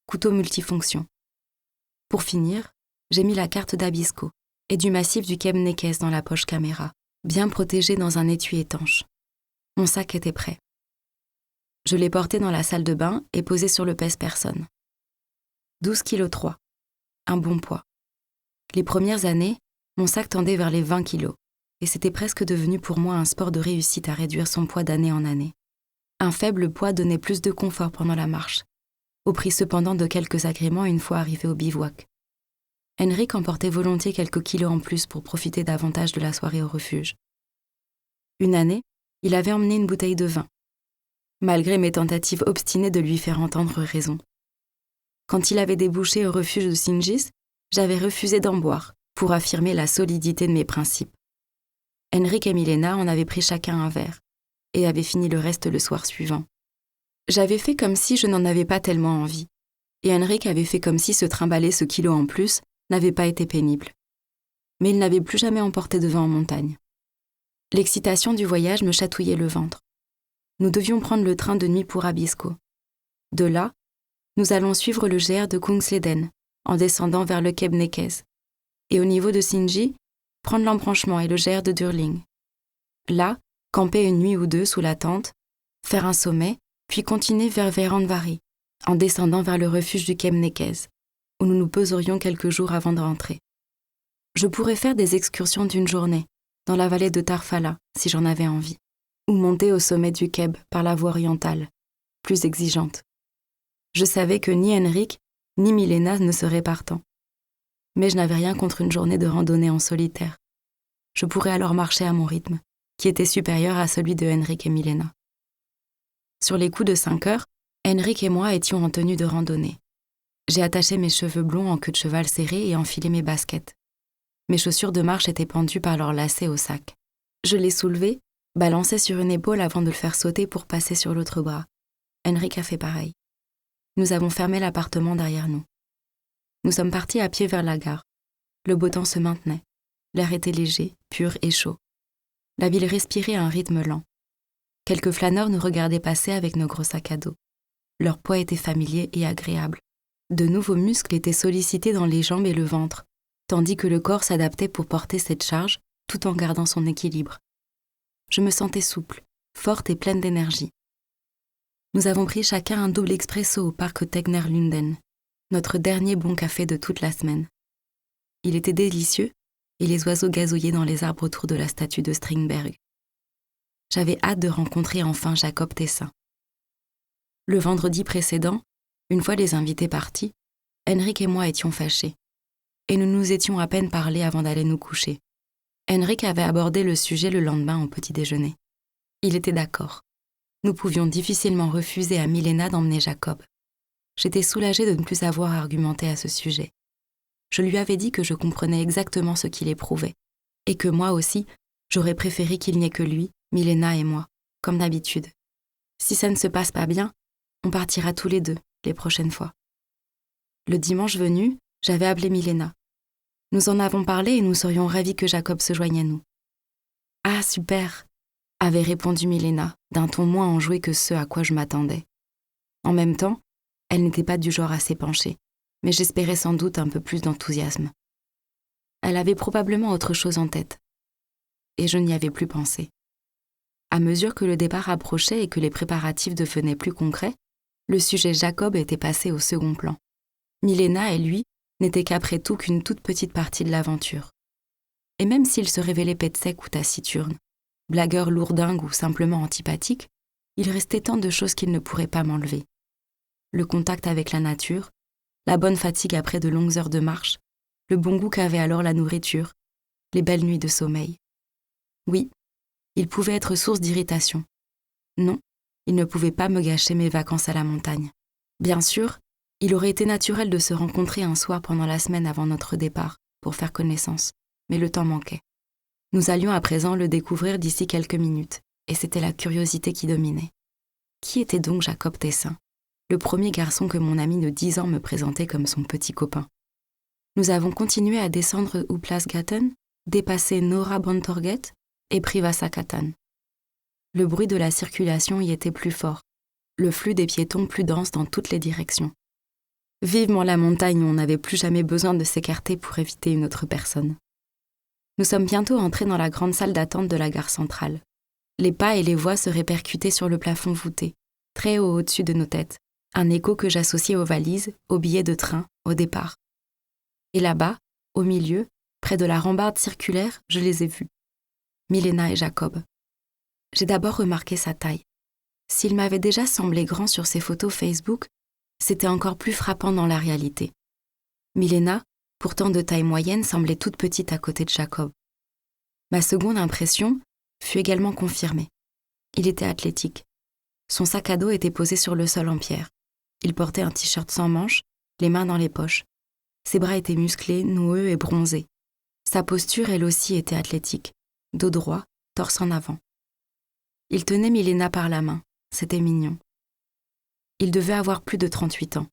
Couteau multifonction. Pour finir, j'ai mis la carte d'Abisko et du massif du Kebnekaise dans la poche caméra, bien protégée dans un étui étanche. Mon sac était prêt. Je l'ai porté dans la salle de bain et posé sur le pèse-personne. 12,3 kg. Un bon poids. Les premières années, mon sac tendait vers les 20 kilos, et c'était presque devenu pour moi un sport de réussite à réduire son poids d'année en année. Un faible poids donnait plus de confort pendant la marche, au prix cependant de quelques agréments une fois arrivé au bivouac. Henrik emportait volontiers quelques kilos en plus pour profiter davantage de la soirée au refuge. Une année, il avait emmené une bouteille de vin, malgré mes tentatives obstinées de lui faire entendre raison. Quand il avait débouché au refuge de Singis, j'avais refusé d'en boire, pour affirmer la solidité de mes principes. Henrik et Milena en avaient pris chacun un verre, et avaient fini le reste le soir suivant. J'avais fait comme si je n'en avais pas tellement envie, et Henrik avait fait comme si se trimballer ce kilo en plus n'avait pas été pénible. Mais il n'avait plus jamais emporté de vin en montagne. L'excitation du voyage me chatouillait le ventre. Nous devions prendre le train de nuit pour Abisko. De là, nous allons suivre le GR de Kungsleden, en descendant vers le Kebnekaise, et au niveau de Sinji, prendre l'embranchement et le GR de Durling. Là, camper une nuit ou deux sous la tente, faire un sommet, puis continuer vers Veranvari, en descendant vers le refuge du Kebnekaise, où nous nous poserions quelques jours avant de rentrer. Je pourrais faire des excursions d'une journée, dans la vallée de Tarfala, si j'en avais envie, ou monter au sommet du Keb par la voie orientale, plus exigeante. Je savais que ni Henrik, ni Milena ne seraient partants. Mais je n'avais rien contre une journée de randonnée en solitaire. Je pourrais alors marcher à mon rythme, qui était supérieur à celui de Henrik et Milena. Sur les coups de 5 heures, Henrik et moi étions en tenue de randonnée. J'ai attaché mes cheveux blonds en queue de cheval serrée et enfilé mes baskets. Mes chaussures de marche étaient pendues par leurs lacets au sac. Je les soulevais, balançais sur une épaule avant de le faire sauter pour passer sur l'autre bras. Henrik a fait pareil. Nous avons fermé l'appartement derrière nous. Nous sommes partis à pied vers la gare. Le beau temps se maintenait. L'air était léger, pur et chaud. La ville respirait à un rythme lent. Quelques flâneurs nous regardaient passer avec nos gros sacs à dos. Leur poids était familier et agréable. De nouveaux muscles étaient sollicités dans les jambes et le ventre, tandis que le corps s'adaptait pour porter cette charge tout en gardant son équilibre. Je me sentais souple, forte et pleine d'énergie. Nous avons pris chacun un double expresso au parc Tegnerlunden, notre dernier bon café de toute la semaine. Il était délicieux et les oiseaux gazouillaient dans les arbres autour de la statue de Strindberg. J'avais hâte de rencontrer enfin Jacob Tessin. Le vendredi précédent, une fois les invités partis, Henrik et moi étions fâchés, et nous nous étions à peine parlé avant d'aller nous coucher. Henrik avait abordé le sujet le lendemain au petit déjeuner. Il était d'accord. Nous pouvions difficilement refuser à Milena d'emmener Jacob. J'étais soulagée de ne plus avoir à argumenter à ce sujet. Je lui avais dit que je comprenais exactement ce qu'il éprouvait, et que moi aussi, j'aurais préféré qu'il n'y ait que lui, Milena et moi, comme d'habitude. Si ça ne se passe pas bien, on partira tous les deux, les prochaines fois. Le dimanche venu, j'avais appelé Milena. Nous en avons parlé et nous serions ravis que Jacob se joigne à nous. « Ah, super !» avait répondu Milena, d'un ton moins enjoué que ce à quoi je m'attendais. En même temps, elle n'était pas du genre à s'épancher, mais j'espérais sans doute un peu plus d'enthousiasme. Elle avait probablement autre chose en tête. et je n'y avais plus pensé. À mesure que le départ approchait et que les préparatifs devenaient plus concrets, le sujet Jacob était passé au second plan. Milena et lui n'étaient qu'après tout qu'une toute petite partie de l'aventure. Et même s'il se révélait pet sec ou taciturne, blagueur lourdingue ou simplement antipathique, il restait tant de choses qu'il ne pourrait pas m'enlever. Le contact avec la nature, la bonne fatigue après de longues heures de marche, le bon goût qu'avait alors la nourriture, les belles nuits de sommeil. Oui, il pouvait être source d'irritation. Non, il ne pouvait pas me gâcher mes vacances à la montagne. Bien sûr, il aurait été naturel de se rencontrer un soir pendant la semaine avant notre départ, pour faire connaissance, mais le temps manquait. Nous allions à présent le découvrir d'ici quelques minutes, et c'était la curiosité qui dominait. Qui était donc Jacob Tessin, le premier garçon que mon ami de 10 ans me présentait comme son petit copain? Nous avons continué à descendre Upplandsgatan, dépasser Norra Bantorget et Privasakatan. Le bruit de la circulation y était plus fort, le flux des piétons plus dense dans toutes les directions. Vivement la montagne où on n'avait plus jamais besoin de s'écarter pour éviter une autre personne. Nous sommes bientôt entrés dans la grande salle d'attente de la gare centrale. Les pas et les voix se répercutaient sur le plafond voûté, très haut au-dessus de nos têtes, un écho que j'associais aux valises, aux billets de train, au départ. Et là-bas, au milieu, près de la rambarde circulaire, je les ai vus. Milena et Jacob. J'ai d'abord remarqué sa taille. S'il m'avait déjà semblé grand sur ses photos Facebook, c'était encore plus frappant dans la réalité. Milena, pourtant de taille moyenne, semblait toute petite à côté de Jacob. Ma seconde impression fut également confirmée. Il était athlétique. Son sac à dos était posé sur le sol en pierre. Il portait un t-shirt sans manches, les mains dans les poches. Ses bras étaient musclés, noueux et bronzés. Sa posture, elle aussi, était athlétique. Dos droit, torse en avant. Il tenait Milena par la main. C'était mignon. Il devait avoir plus de 38 ans.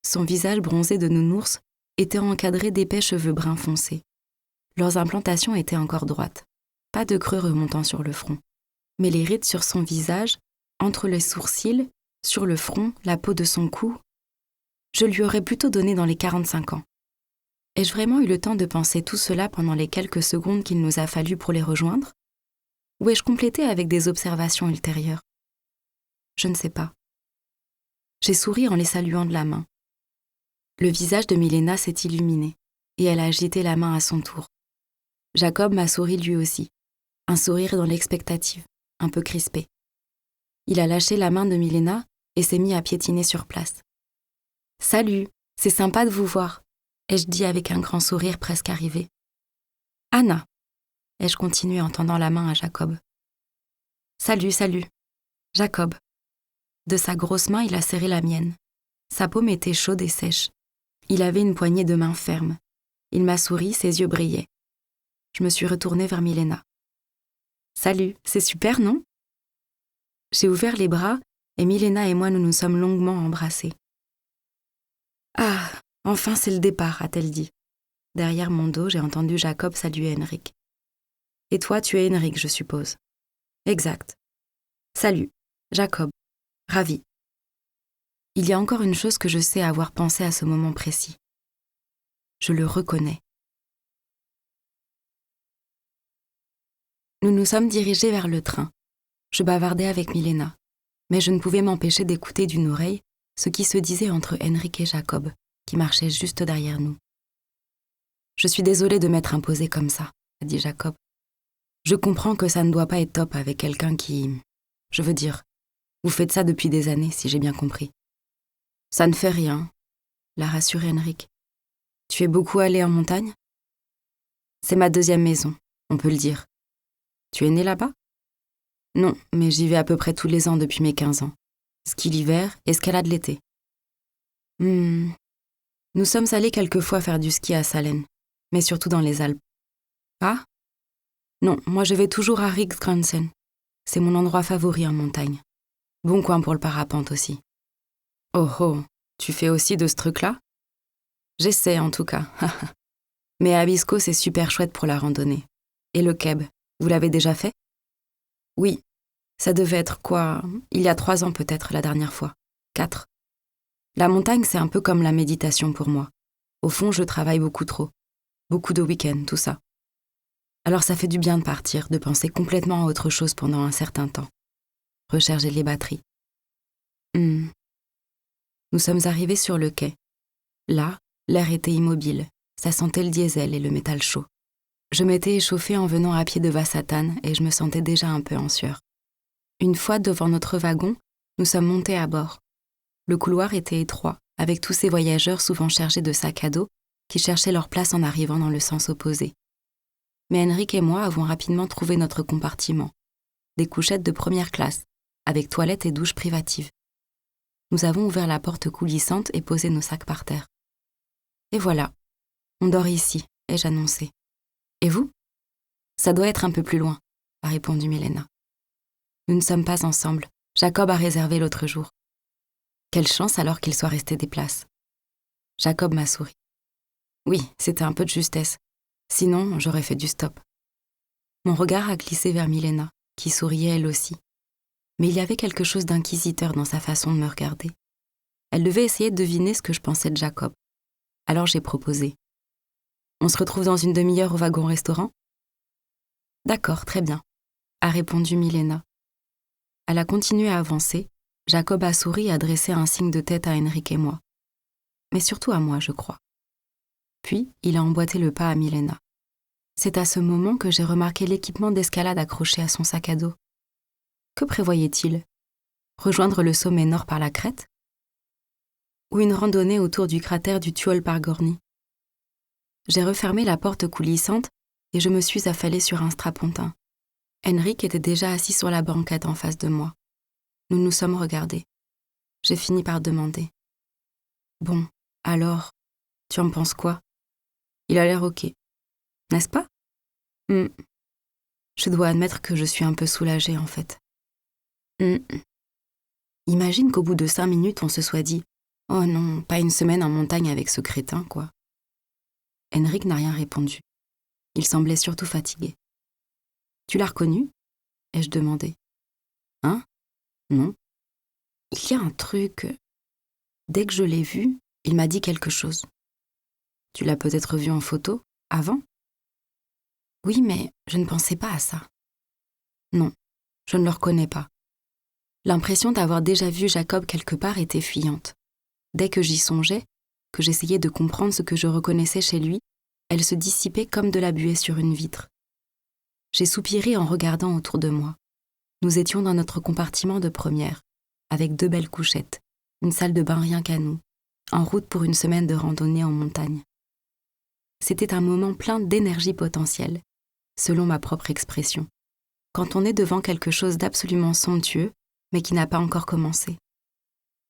Son visage bronzé de nounours était encadré d'épais cheveux bruns foncés. Leurs implantations étaient encore droites. Pas de creux remontant sur le front. Mais les rides sur son visage, entre les sourcils, sur le front, la peau de son cou, je lui aurais plutôt donné dans les 45 ans. Ai-je vraiment eu le temps de penser tout cela pendant les quelques secondes qu'il nous a fallu pour les rejoindre? Ou ai-je complété avec des observations ultérieures? Je ne sais pas. J'ai souri en les saluant de la main. Le visage de Milena s'est illuminé, et elle a agité la main à son tour. Jacob m'a souri lui aussi, un sourire dans l'expectative, un peu crispé. Il a lâché la main de Milena et s'est mis à piétiner sur place. « Salut, c'est sympa de vous voir », ai-je dit avec un grand sourire presque arrivé. « Anna », ai-je continué en tendant la main à Jacob. « Salut, Jacob. » De sa grosse main, il a serré la mienne. Sa paume était chaude et sèche. Il avait une poignée de main ferme. Il m'a souri, ses yeux brillaient. Je me suis retournée vers Milena. « Salut, c'est super, non ?» J'ai ouvert les bras et Milena et moi nous nous sommes longuement embrassés. « Ah, enfin c'est le départ », a-t-elle dit. Derrière mon dos, j'ai entendu Jacob saluer Henrik. « Et toi, tu es Henrik, je suppose. »« Exact. Salut, Jacob. Ravi. » Il y a encore une chose que je sais avoir pensé à ce moment précis. Je le reconnais. Nous nous sommes dirigés vers le train. Je bavardais avec Milena, mais je ne pouvais m'empêcher d'écouter d'une oreille ce qui se disait entre Henrik et Jacob, qui marchaient juste derrière nous. « Je suis désolée de m'être imposée comme ça », a dit Jacob. « Je comprends que ça ne doit pas être top avec quelqu'un qui... Je veux dire, vous faites ça depuis des années, si j'ai bien compris. » « Ça ne fait rien », l'a rassuré Henrik. « Tu es beaucoup allé en montagne ?»« C'est ma deuxième maison, on peut le dire. » « Tu es né là-bas ?»« Non, mais j'y vais à peu près tous les ans depuis mes 15 ans. Ski l'hiver, escalade l'été. » Nous sommes allés quelquefois faire du ski à Salène, mais surtout dans les Alpes. Ah ? Non, moi je vais toujours à Riksgränsen. C'est mon endroit favori en montagne. Bon coin pour le parapente aussi. Oh oh, tu fais aussi de ce truc-là ? J'essaie en tout cas. Mais Abisko, c'est super chouette pour la randonnée. Et le Keb, vous l'avez déjà fait ? Oui, ça devait être quoi ? Il y a 3 ans peut-être la dernière fois. 4. La montagne, c'est un peu comme la méditation pour moi. Au fond, je travaille beaucoup trop. Beaucoup de week-ends, tout ça. Alors ça fait du bien de partir, de penser complètement à autre chose pendant un certain temps. Recharger les batteries. Nous sommes arrivés sur le quai. Là, l'air était immobile. Ça sentait le diesel et le métal chaud. Je m'étais échauffée en venant à pied de Vassatan et je me sentais déjà un peu en sueur. Une fois devant notre wagon, nous sommes montés à bord. Le couloir était étroit, avec tous ces voyageurs souvent chargés de sacs à dos qui cherchaient leur place en arrivant dans le sens opposé. Mais Henrik et moi avons rapidement trouvé notre compartiment. Des couchettes de première classe, avec toilettes et douches privatives. Nous avons ouvert la porte coulissante et posé nos sacs par terre. Et voilà, on dort ici, ai-je annoncé. Et vous ? Ça doit être un peu plus loin, a répondu Milena. Nous ne sommes pas ensemble. Jacob a réservé l'autre jour. Quelle chance alors qu'il soit resté des places. Jacob m'a souri. Oui, c'était un peu de justesse. Sinon, j'aurais fait du stop. Mon regard a glissé vers Milena, qui souriait elle aussi. Mais il y avait quelque chose d'inquisiteur dans sa façon de me regarder. Elle devait essayer de deviner ce que je pensais de Jacob. Alors j'ai proposé. On se retrouve dans une demi-heure au wagon-restaurant ? D'accord, très bien, a répondu Milena. Elle a continué à avancer. Jacob a souri et a dressé un signe de tête à Henrik et moi. Mais surtout à moi, je crois. Puis, il a emboîté le pas à Milena. C'est à ce moment que j'ai remarqué l'équipement d'escalade accroché à son sac à dos. Que prévoyait-il ? Rejoindre le sommet nord par la crête ? Ou une randonnée autour du cratère du Tuol par Gorny ? J'ai refermé la porte coulissante et je me suis affalée sur un strapontin. Henrik était déjà assis sur la banquette en face de moi. Nous nous sommes regardés. J'ai fini par demander. « Bon, alors, tu en penses quoi ? Il a l'air ok. N'est-ce pas ? Je dois admettre que je suis un peu soulagée, en fait. Imagine qu'au bout de 5 minutes, on se soit dit « Oh non, pas une semaine en montagne avec ce crétin, quoi. » Henrik n'a rien répondu. Il semblait surtout fatigué. « Tu l'as reconnu ?» ai-je demandé. « Hein ? Non. Il y a un truc... » Dès que je l'ai vu, il m'a dit quelque chose. « Tu l'as peut-être vu en photo, avant ? » Oui, mais je ne pensais pas à ça. Non, je ne le reconnais pas. L'impression d'avoir déjà vu Jacob quelque part était fuyante. Dès que j'y songeais, que j'essayais de comprendre ce que je reconnaissais chez lui, elle se dissipait comme de la buée sur une vitre. J'ai soupiré en regardant autour de moi. Nous étions dans notre compartiment de première, avec 2 belles couchettes, une salle de bain rien qu'à nous, en route pour une semaine de randonnée en montagne. C'était un moment plein d'énergie potentielle, selon ma propre expression, quand on est devant quelque chose d'absolument somptueux, mais qui n'a pas encore commencé.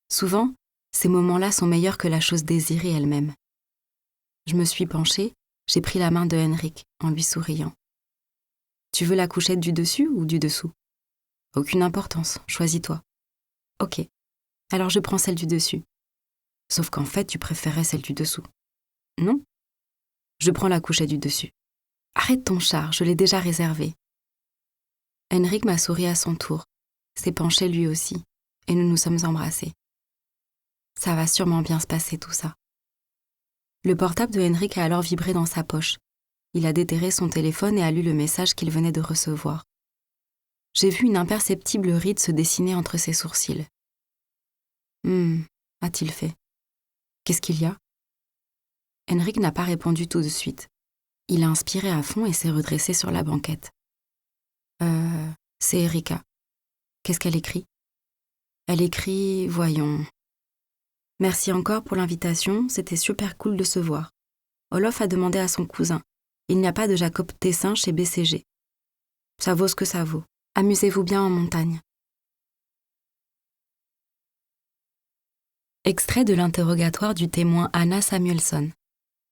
Souvent, ces moments-là sont meilleurs que la chose désirée elle-même. Je me suis penchée, j'ai pris la main de Henrik en lui souriant. « Tu veux la couchette du dessus ou du dessous ? Aucune importance, choisis-toi. » Ok, alors je prends celle du dessus. Sauf qu'en fait, tu préférais celle du dessous. Non ? Je prends la couchette du dessus. Arrête ton char, je l'ai déjà réservée. Henrik m'a souri à son tour, s'est penché lui aussi, et nous nous sommes embrassés. Ça va sûrement bien se passer tout ça. Le portable de Henrik a alors vibré dans sa poche. Il a déterré son téléphone et a lu le message qu'il venait de recevoir. J'ai vu une imperceptible ride se dessiner entre ses sourcils. A-t-il fait. Qu'est-ce qu'il y a ? Henrik n'a pas répondu tout de suite. Il a inspiré à fond et s'est redressé sur la banquette. C'est Erika. Qu'est-ce qu'elle écrit ? Elle écrit, voyons. Merci encore pour l'invitation, c'était super cool de se voir. Olof a demandé à son cousin. Il n'y a pas de Jacob Tessin chez BCG. Ça vaut ce que ça vaut. Amusez-vous bien en montagne. Extrait de l'interrogatoire du témoin Anna Samuelsson,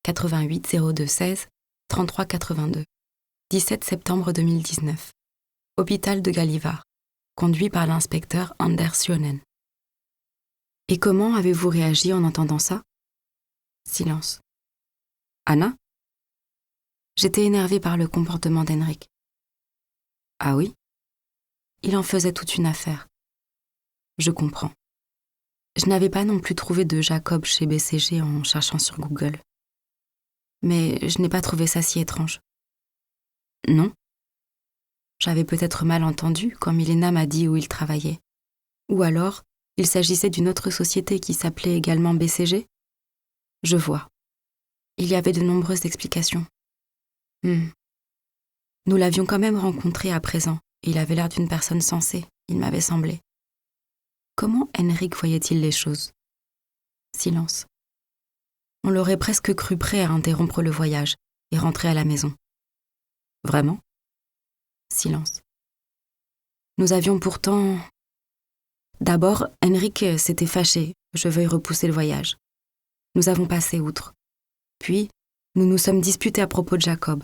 88 02 16 33 82, 17 septembre 2019. Hôpital de Gällivare, conduit par l'inspecteur Anders Jönen. Et comment avez-vous réagi en entendant ça ? Silence. Anna ? J'étais énervée par le comportement d'Henrik. Ah oui ? Il en faisait toute une affaire. Je comprends. Je n'avais pas non plus trouvé de Jacob chez BCG en cherchant sur Google. Mais je n'ai pas trouvé ça si étrange. Non. J'avais peut-être mal entendu quand Milena m'a dit où il travaillait. Ou alors, il s'agissait d'une autre société qui s'appelait également BCG. Je vois. Il y avait de nombreuses explications. Nous l'avions quand même rencontré à présent, et il avait l'air d'une personne sensée, il m'avait semblé. Comment Henrik voyait-il les choses? Silence. On l'aurait presque cru prêt à interrompre le voyage et rentrer à la maison. Vraiment? Silence. Nous avions pourtant... D'abord, Henrik s'était fâché, je veuille repousser le voyage. Nous avons passé outre. Puis, nous nous sommes disputés à propos de Jacob,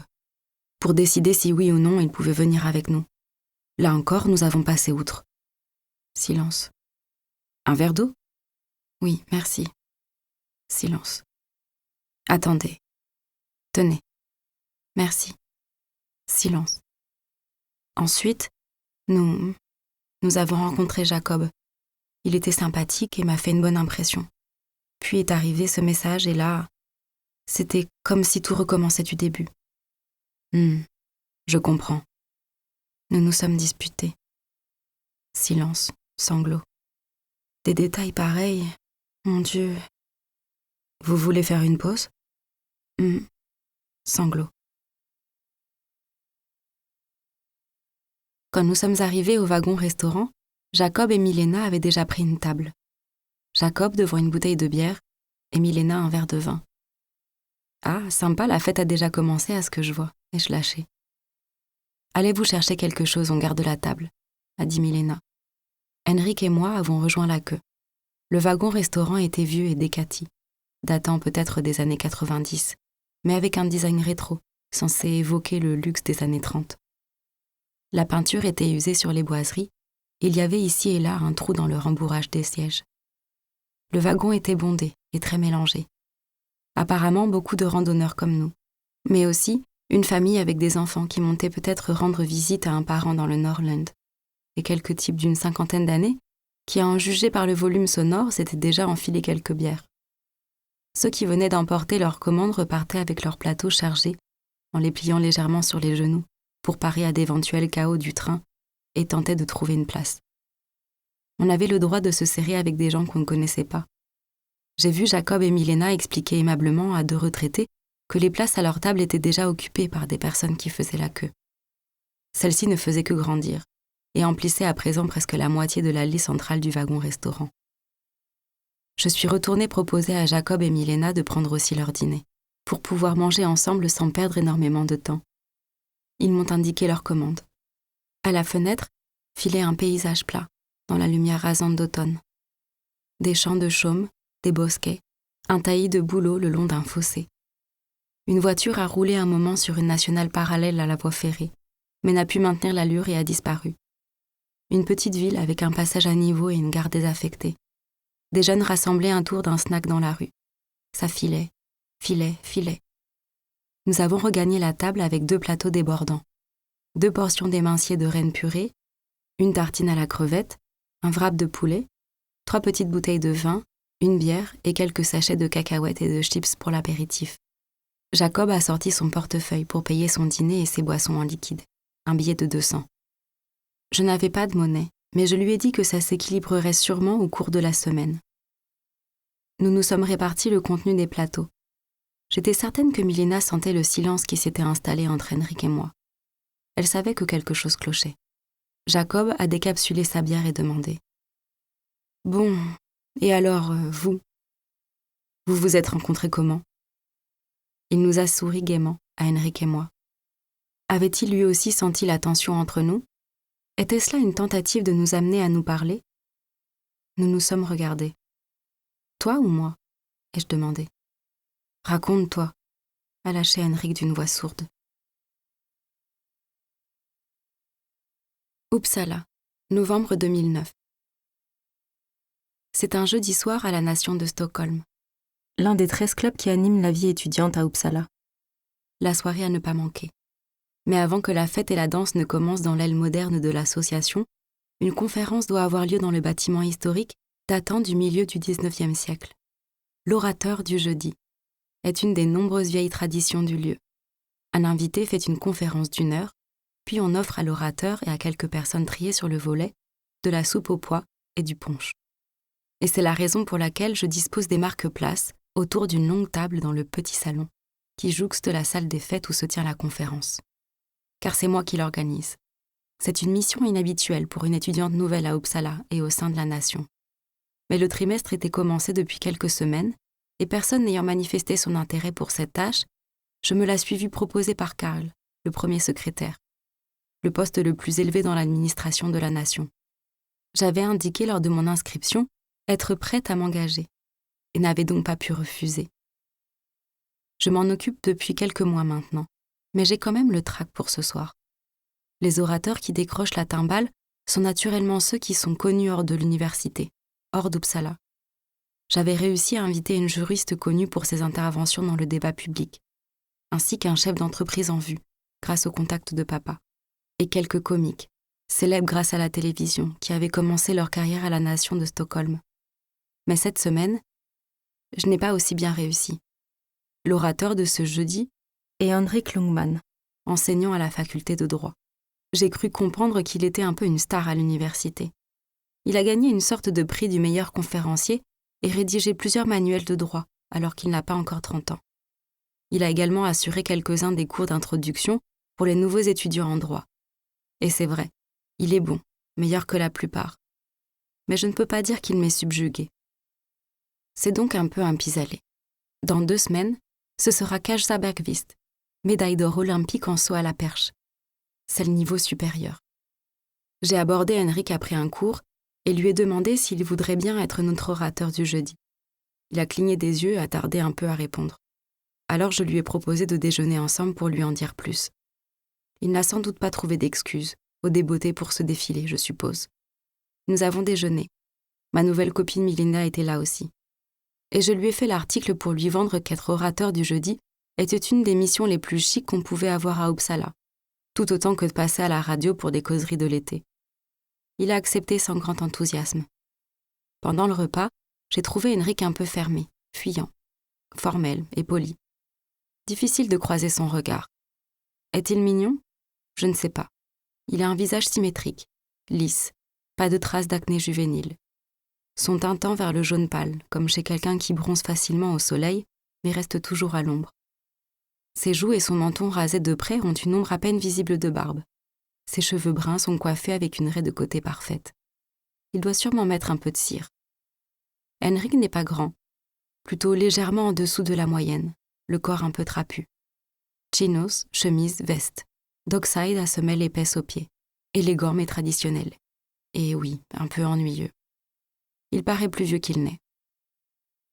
pour décider si oui ou non il pouvait venir avec nous. Là encore, nous avons passé outre. Silence. Un verre d'eau? Oui, merci. Silence. Attendez. Tenez. Merci. Silence. Ensuite, nous avons rencontré Jacob. Il était sympathique et m'a fait une bonne impression. Puis est arrivé ce message et là, c'était comme si tout recommençait du début. Je comprends. Nous nous sommes disputés. Silence, sanglots. Des détails pareils, mon Dieu. Vous voulez faire une pause? Sanglots. Quand nous sommes arrivés au wagon-restaurant, Jacob et Milena avaient déjà pris une table. Jacob devant une bouteille de bière et Milena un verre de vin. Ah, sympa, la fête a déjà commencé à ce que je vois, ai-je lâché. Allez vous chercher quelque chose, on garde la table, a dit Milena. Henrik et moi avons rejoint la queue. Le wagon-restaurant était vieux et décati, datant peut-être des années 90, mais avec un design rétro, censé évoquer le luxe des années 30. La peinture était usée sur les boiseries, il y avait ici et là un trou dans le rembourrage des sièges. Le wagon était bondé et très mélangé. Apparemment beaucoup de randonneurs comme nous, mais aussi une famille avec des enfants qui montaient peut-être rendre visite à un parent dans le Norrland, et quelques types d'une 50aine d'années qui, à en juger par le volume sonore, s'étaient déjà enfilés quelques bières. Ceux qui venaient d'emporter leurs commandes repartaient avec leurs plateaux chargés, en les pliant légèrement sur les genoux, pour parer à d'éventuels chaos du train, et tentaient de trouver une place. On avait le droit de se serrer avec des gens qu'on ne connaissait pas. J'ai vu Jacob et Milena expliquer aimablement à deux retraités que les places à leur table étaient déjà occupées par des personnes qui faisaient la queue. Celle-ci ne faisait que grandir, et emplissait à présent presque la moitié de l'allée centrale du wagon-restaurant. Je suis retournée proposer à Jacob et Milena de prendre aussi leur dîner, pour pouvoir manger ensemble sans perdre énormément de temps. Ils m'ont indiqué leur commande. À la fenêtre, filait un paysage plat, dans la lumière rasante d'automne. Des champs de chaume, des bosquets, un taillis de bouleaux le long d'un fossé. Une voiture a roulé un moment sur une nationale parallèle à la voie ferrée, mais n'a pu maintenir l'allure et a disparu. Une petite ville avec un passage à niveau et une gare désaffectée. Des jeunes rassemblés autour d'un snack dans la rue. Ça filait, filait. Nous avons regagné la table avec 2 plateaux débordants. 2 portions d'émincier de rennes purée, une tartine à la crevette, un wrap de poulet, 3 petites bouteilles de vin, une bière et quelques sachets de cacahuètes et de chips pour l'apéritif. Jacob a sorti son portefeuille pour payer son dîner et ses boissons en liquide. Un billet de 200. Je n'avais pas de monnaie, mais je lui ai dit que ça s'équilibrerait sûrement au cours de la semaine. Nous nous sommes répartis le contenu des plateaux. J'étais certaine que Milena sentait le silence qui s'était installé entre Henrik et moi. Elle savait que quelque chose clochait. Jacob a décapsulé sa bière et demandé. « Bon, et alors, vous vous êtes rencontrés comment ?» Il nous a souri gaiement, à Henrik et moi. Avait-il lui aussi senti la tension entre nous? Était-ce là une tentative de nous amener à nous parler? Nous nous sommes regardés. « Toi ou moi ?» ai-je demandé. « Raconte-toi » a lâché Henrik d'une voix sourde. Uppsala, novembre 2009. C'est un jeudi soir à la Nation de Stockholm, l'un des 13 clubs qui animent la vie étudiante à Uppsala. La soirée à ne pas manquer. Mais avant que la fête et la danse ne commencent dans l'aile moderne de l'association, une conférence doit avoir lieu dans le bâtiment historique datant du milieu du XIXe siècle. L'orateur du jeudi est une des nombreuses vieilles traditions du lieu. Un invité fait une conférence d'1 heure, puis on offre à l'orateur et à quelques personnes triées sur le volet de la soupe aux pois et du punch. Et c'est la raison pour laquelle je dispose des marque-places autour d'une longue table dans le petit salon qui jouxte la salle des fêtes où se tient la conférence. Car c'est moi qui l'organise. C'est une mission inhabituelle pour une étudiante nouvelle à Uppsala et au sein de la nation. Mais le trimestre était commencé depuis quelques semaines, et personne n'ayant manifesté son intérêt pour cette tâche, je me la suis vue proposer par Karl, le premier secrétaire, le poste le plus élevé dans l'administration de la nation. J'avais indiqué lors de mon inscription être prête à m'engager, et n'avais donc pas pu refuser. Je m'en occupe depuis quelques mois maintenant, mais j'ai quand même le trac pour ce soir. Les orateurs qui décrochent la timbale sont naturellement ceux qui sont connus hors de l'université, hors d'Uppsala. J'avais réussi à inviter une juriste connue pour ses interventions dans le débat public, ainsi qu'un chef d'entreprise en vue, grâce au contact de papa, et quelques comiques, célèbres grâce à la télévision, qui avaient commencé leur carrière à la Nation de Stockholm. Mais cette semaine, je n'ai pas aussi bien réussi. L'orateur de ce jeudi est Henrik Lundman, enseignant à la faculté de droit. J'ai cru comprendre qu'il était un peu une star à l'université. Il a gagné une sorte de prix du meilleur conférencier et rédigé plusieurs manuels de droit, alors qu'il n'a pas encore 30 ans. Il a également assuré quelques-uns des cours d'introduction pour les nouveaux étudiants en droit. Et c'est vrai, il est bon, meilleur que la plupart. Mais je ne peux pas dire qu'il m'ait subjugué. C'est donc un peu un pis-aller. Dans 2 semaines, ce sera Kajsa Bergqvist, médaille d'or olympique en saut à la perche. C'est le niveau supérieur. J'ai abordé Henrik après un cours et lui ai demandé s'il voudrait bien être notre orateur du jeudi. Il a cligné des yeux et a tardé un peu à répondre. Alors je lui ai proposé de déjeuner ensemble pour lui en dire plus. Il n'a sans doute pas trouvé d'excuses, au débeauté pour ce défilé, je suppose. Nous avons déjeuné. Ma nouvelle copine Milena était là aussi. Et je lui ai fait l'article pour lui vendre qu'être orateur du jeudi était une des missions les plus chics qu'on pouvait avoir à Uppsala, tout autant que de passer à la radio pour des causeries de l'été. Il a accepté sans grand enthousiasme. Pendant le repas, j'ai trouvé Henrik un peu fermé, fuyant, formel et poli. Difficile de croiser son regard. Est-il mignon ? Je ne sais pas. Il a un visage symétrique, lisse, pas de traces d'acné juvénile. Son teint tend vers le jaune pâle, comme chez quelqu'un qui bronze facilement au soleil, mais reste toujours à l'ombre. Ses joues et son menton rasés de près ont une ombre à peine visible de barbe. Ses cheveux bruns sont coiffés avec une raie de côté parfaite. Il doit sûrement mettre un peu de cire. Henrik n'est pas grand, plutôt légèrement en dessous de la moyenne, le corps un peu trapu. Chinos, chemise, veste. Dockside à semelle épaisse aux pieds. Élégant mais traditionnel. Et oui, un peu ennuyeux. Il paraît plus vieux qu'il n'est.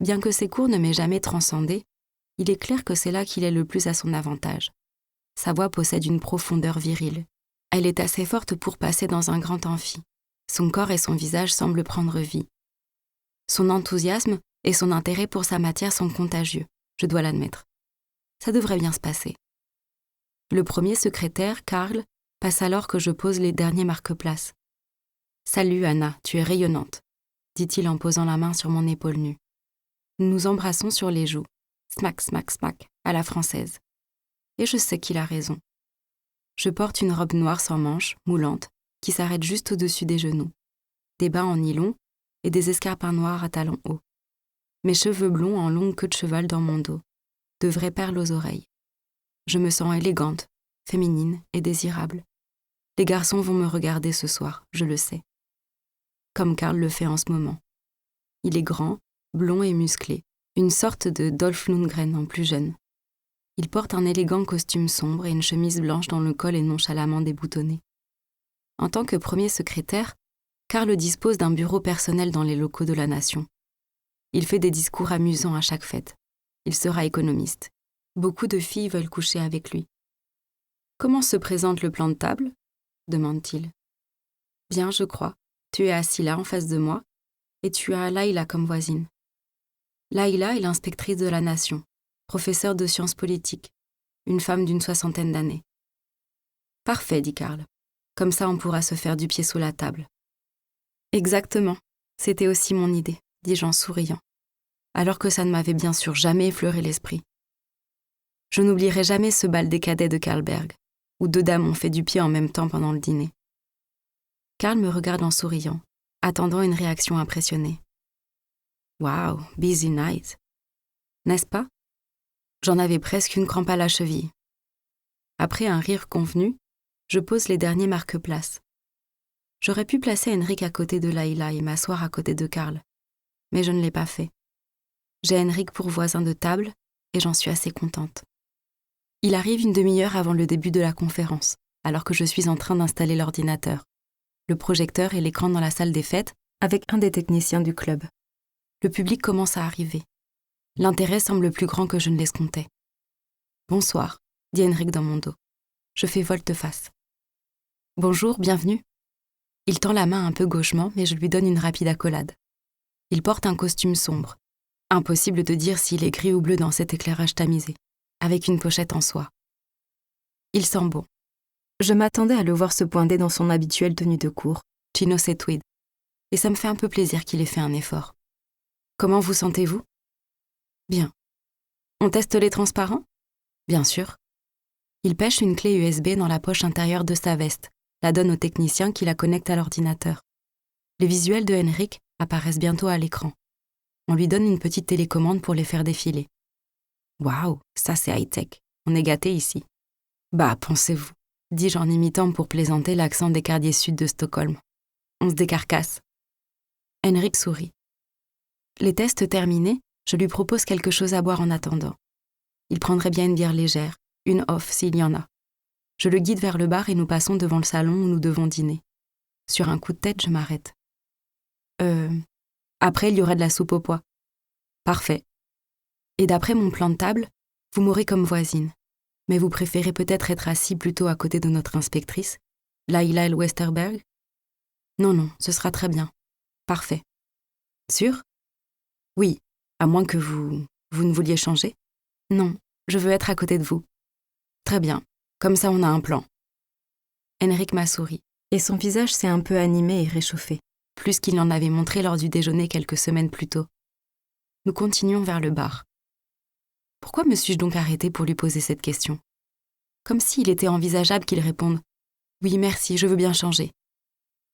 Bien que ses cours ne m'aient jamais transcendé, il est clair que c'est là qu'il est le plus à son avantage. Sa voix possède une profondeur virile. Elle est assez forte pour passer dans un grand amphi. Son corps et son visage semblent prendre vie. Son enthousiasme et son intérêt pour sa matière sont contagieux, je dois l'admettre. Ça devrait bien se passer. Le premier secrétaire, Karl, passe alors que je pose les derniers marque-places. « Salut Anna, tu es rayonnante », dit-il en posant la main sur mon épaule nue. Nous nous embrassons sur les joues, smack, smack, smack, à la française. Et je sais qu'il a raison. Je porte une robe noire sans manches, moulante, qui s'arrête juste au-dessus des genoux, des bas en nylon et des escarpins noirs à talons hauts. Mes cheveux blonds en longue queue de cheval dans mon dos, de vraies perles aux oreilles. Je me sens élégante, féminine et désirable. Les garçons vont me regarder ce soir, je le sais. Comme Karl le fait en ce moment. Il est grand, blond et musclé, une sorte de Dolph Lundgren en plus jeune. Il porte un élégant costume sombre et une chemise blanche dont le col est nonchalamment déboutonné. En tant que premier secrétaire, Karl dispose d'un bureau personnel dans les locaux de la Nation. Il fait des discours amusants à chaque fête. Il sera économiste. Beaucoup de filles veulent coucher avec lui. « Comment se présente le plan de table ?» demande-t-il. « Bien, je crois. Tu es assis là, en face de moi, et tu as Laila comme voisine. Laila est l'inspectrice de la Nation, professeure de sciences politiques, une femme d'une 60aine d'années. »« Parfait, dit Karl. Comme ça, on pourra se faire du pied sous la table. »« Exactement. C'était aussi mon idée, dis-je en souriant, alors que ça ne m'avait bien sûr jamais effleuré l'esprit. Je n'oublierai jamais ce bal des cadets de Carlberg, où 2 dames ont fait du pied en même temps pendant le dîner. Karl me regarde en souriant, attendant une réaction impressionnée. « Wow, busy night. N'est-ce pas ?» J'en avais presque une crampe à la cheville. Après un rire convenu, je pose les derniers marque-places. J'aurais pu placer Henrik à côté de Laila et m'asseoir à côté de Karl, mais je ne l'ai pas fait. J'ai Henrik pour voisin de table et j'en suis assez contente. Il arrive une demi-heure avant le début de la conférence, alors que je suis en train d'installer l'ordinateur, le projecteur et l'écran dans la salle des fêtes avec un des techniciens du club. Le public commence à arriver. L'intérêt semble plus grand que je ne l'escomptais. « Bonsoir », dit Henrik dans mon dos. Je fais volte-face. « Bonjour, bienvenue ». Il tend la main un peu gauchement, mais je lui donne une rapide accolade. Il porte un costume sombre. Impossible de dire s'il est gris ou bleu dans cet éclairage tamisé, avec une pochette en soie. Il sent bon. Je m'attendais à le voir se pointer dans son habituelle tenue de cour, chinos et tweed, et ça me fait un peu plaisir qu'il ait fait un effort. « Comment vous sentez-vous » ? « Bien. »« On teste les transparents ?» ?»« Bien sûr. » Il pêche une clé USB dans la poche intérieure de sa veste, la donne au technicien qui la connecte à l'ordinateur. Les visuels de Henrik apparaissent bientôt à l'écran. On lui donne une petite télécommande pour les faire défiler. Waouh, ça c'est high-tech. On est gâtés ici. Bah, pensez-vous, dis-je en imitant pour plaisanter l'accent des quartiers sud de Stockholm. On se décarcasse. Henrik sourit. Les tests terminés, je lui propose quelque chose à boire en attendant. Il prendrait bien une bière légère, une off s'il y en a. Je le guide vers le bar et nous passons devant le salon où nous devons dîner. Sur un coup de tête, je m'arrête. Après, il y aurait de la soupe aux pois. Parfait. Et d'après mon plan de table, vous m'aurez comme voisine. Mais vous préférez peut-être être assis plutôt à côté de notre inspectrice, Laila Westerberg ? Non, ce sera très bien. Parfait. Sûr ? Oui, à moins que vous ne vouliez changer ? Non, je veux être à côté de vous. Très bien, comme ça on a un plan. Henrik m'a souri, et son visage s'est un peu animé et réchauffé, plus qu'il n'en avait montré lors du déjeuner quelques semaines plus tôt. Nous continuons vers le bar. Pourquoi me suis-je donc arrêtée pour lui poser cette question ? Comme s'il était envisageable qu'il réponde « Oui, merci, je veux bien changer ».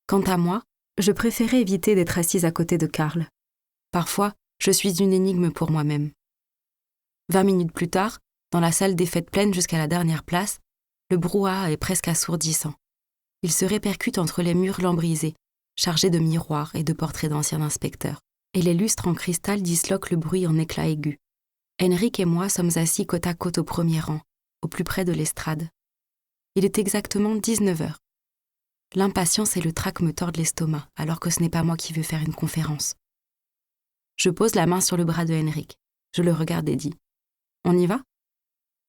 Quant à moi, je préférais éviter d'être assise à côté de Karl. Parfois, je suis une énigme pour moi-même. 20 minutes plus tard, dans la salle des fêtes pleine jusqu'à la dernière place, le brouhaha est presque assourdissant. Il se répercute entre les murs lambrisés, chargés de miroirs et de portraits d'anciens inspecteurs, et les lustres en cristal disloquent le bruit en éclats aigus. Henrik et moi sommes assis côte à côte au premier rang, au plus près de l'estrade. Il est exactement 19h. L'impatience et le trac me tordent l'estomac, alors que ce n'est pas moi qui veux faire une conférence. Je pose la main sur le bras de Henrik. Je le regarde et dis « On y va ?»«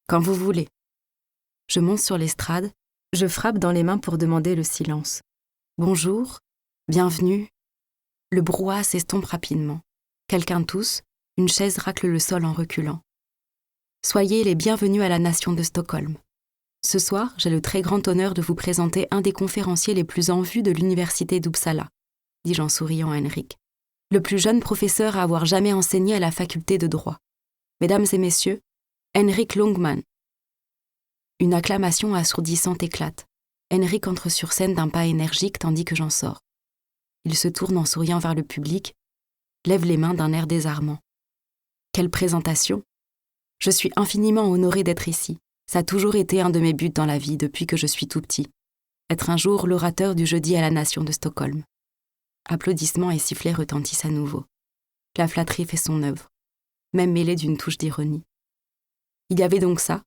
Quand vous voulez. » Je monte sur l'estrade, je frappe dans les mains pour demander le silence. Bonjour, bienvenue. Le brouhaha s'estompe rapidement. Quelqu'un tousse, une chaise racle le sol en reculant. Soyez les bienvenus à la nation de Stockholm. Ce soir, j'ai le très grand honneur de vous présenter un des conférenciers les plus en vue de l'université d'Uppsala, dis-je en souriant à Henrik. Le plus jeune professeur à avoir jamais enseigné à la faculté de droit. Mesdames et messieurs, Henrik Lundman. Une acclamation assourdissante éclate. Henrik entre sur scène d'un pas énergique tandis que j'en sors. Il se tourne en souriant vers le public, lève les mains d'un air désarmant. Quelle présentation ! Je suis infiniment honorée d'être ici. Ça a toujours été un de mes buts dans la vie depuis que je suis tout petit. Être un jour l'orateur du jeudi à la nation de Stockholm. Applaudissements et sifflets retentissent à nouveau. La flatterie fait son œuvre, même mêlée d'une touche d'ironie. Il y avait donc ça,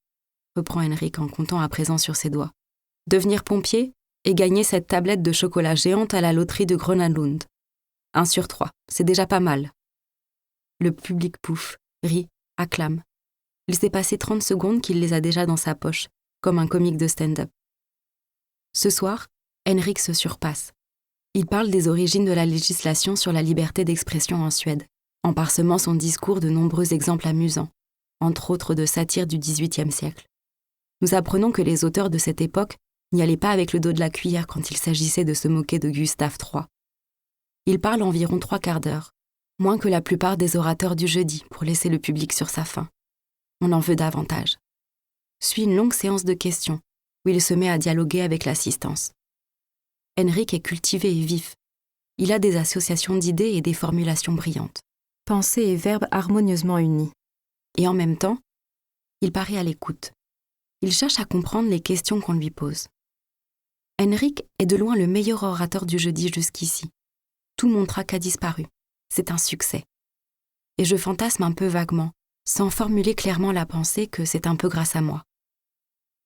reprend Henrik en comptant à présent sur ses doigts. Devenir pompier et gagner cette tablette de chocolat géante à la loterie de Grönalund. 1 sur 3, c'est déjà pas mal. Le public pouffe, rit, acclame. Il s'est passé 30 secondes qu'il les a déjà dans sa poche, comme un comique de stand-up. Ce soir, Henrik se surpasse. Il parle des origines de la législation sur la liberté d'expression en Suède, en parsemant son discours de nombreux exemples amusants, entre autres de satires du XVIIIe siècle. Nous apprenons que les auteurs de cette époque n'y allaient pas avec le dos de la cuillère quand il s'agissait de se moquer de Gustave III. Il parle environ 3/4 d'heure, moins que la plupart des orateurs du jeudi pour laisser le public sur sa faim. On en veut davantage. Suit une longue séance de questions, où il se met à dialoguer avec l'assistance. Henrik est cultivé et vif. Il a des associations d'idées et des formulations brillantes. Pensée et verbe harmonieusement unis. Et en même temps, il paraît à l'écoute. Il cherche à comprendre les questions qu'on lui pose. Henrik est de loin le meilleur orateur du jeudi jusqu'ici. Tout mon trac a disparu. C'est un succès. Et je fantasme un peu vaguement, sans formuler clairement la pensée que c'est un peu grâce à moi.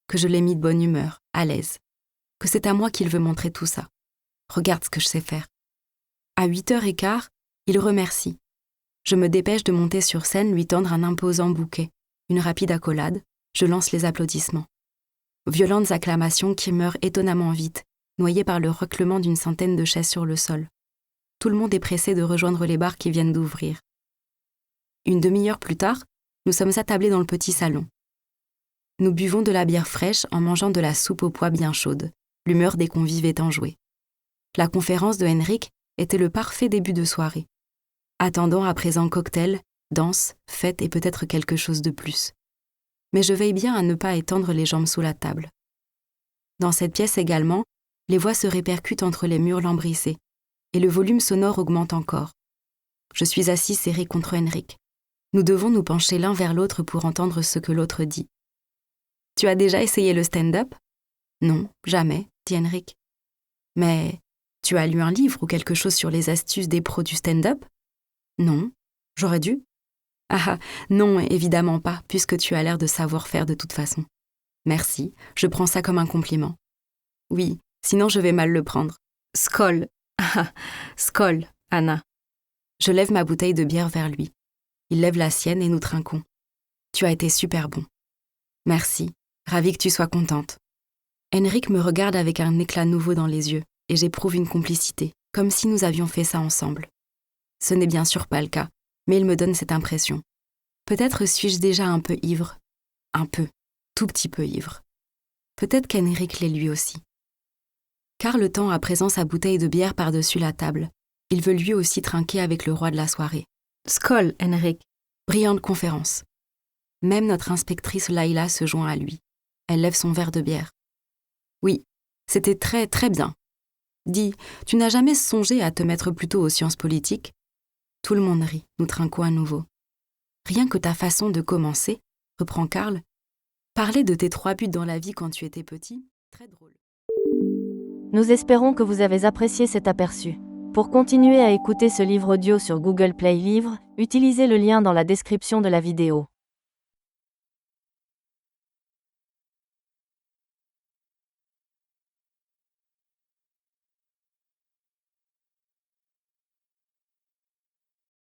Que je l'ai mis de bonne humeur, à l'aise. Que c'est à moi qu'il veut montrer tout ça. Regarde ce que je sais faire. À 8h15, il remercie. Je me dépêche de monter sur scène, lui tendre un imposant bouquet. Une rapide accolade, je lance les applaudissements. Violentes acclamations qui meurent étonnamment vite, noyées par le raclement d'une centaine de chaises sur le sol. Tout le monde est pressé de rejoindre les bars qui viennent d'ouvrir. Une demi-heure plus tard, nous sommes attablés dans le petit salon. Nous buvons de la bière fraîche en mangeant de la soupe aux pois bien chaude, l'humeur des convives est enjouée. La conférence de Henrik était le parfait début de soirée. Attendant à présent cocktail, danse, fête et peut-être quelque chose de plus. Mais je veille bien à ne pas étendre les jambes sous la table. Dans cette pièce également, les voix se répercutent entre les murs lambrissés, et le volume sonore augmente encore. Je suis assis serré contre Henrik. Nous devons nous pencher l'un vers l'autre pour entendre ce que l'autre dit. « Tu as déjà essayé le stand-up ?»« Non, jamais, » dit Henrik. « Mais tu as lu un livre ou quelque chose sur les astuces des pros du stand-up ?»« Non, j'aurais dû. » »« Ah, non, évidemment pas, puisque tu as l'air de savoir faire de toute façon. »« Merci, je prends ça comme un compliment. »« Oui, sinon je vais mal le prendre. »« Skål !»« Ah, skål, Anna. » Je lève ma bouteille de bière vers lui. Il lève la sienne et nous trinquons. « Tu as été super bon. »« Merci, ravi que tu sois contente. » Henrik me regarde avec un éclat nouveau dans les yeux et j'éprouve une complicité, comme si nous avions fait ça ensemble. Ce n'est bien sûr pas le cas, mais il me donne cette impression. Peut-être suis-je déjà un peu ivre. Un peu, tout petit peu ivre. Peut-être qu'Henrik l'est lui aussi. Karl tend à présent sa bouteille de bière par-dessus la table. Il veut lui aussi trinquer avec le roi de la soirée. Skål, Henrik. Brillante conférence. Même notre inspectrice Laila se joint à lui. Elle lève son verre de bière. Oui, c'était très, très bien. Dis, tu n'as jamais songé à te mettre plutôt aux sciences politiques ? Tout le monde rit, nous trinquons à nouveau. Rien que ta façon de commencer, reprend Karl, parler de tes 3 buts dans la vie quand tu étais petit, très drôle. Nous espérons que vous avez apprécié cet aperçu. Pour continuer à écouter ce livre audio sur Google Play Livres, utilisez le lien dans la description de la vidéo.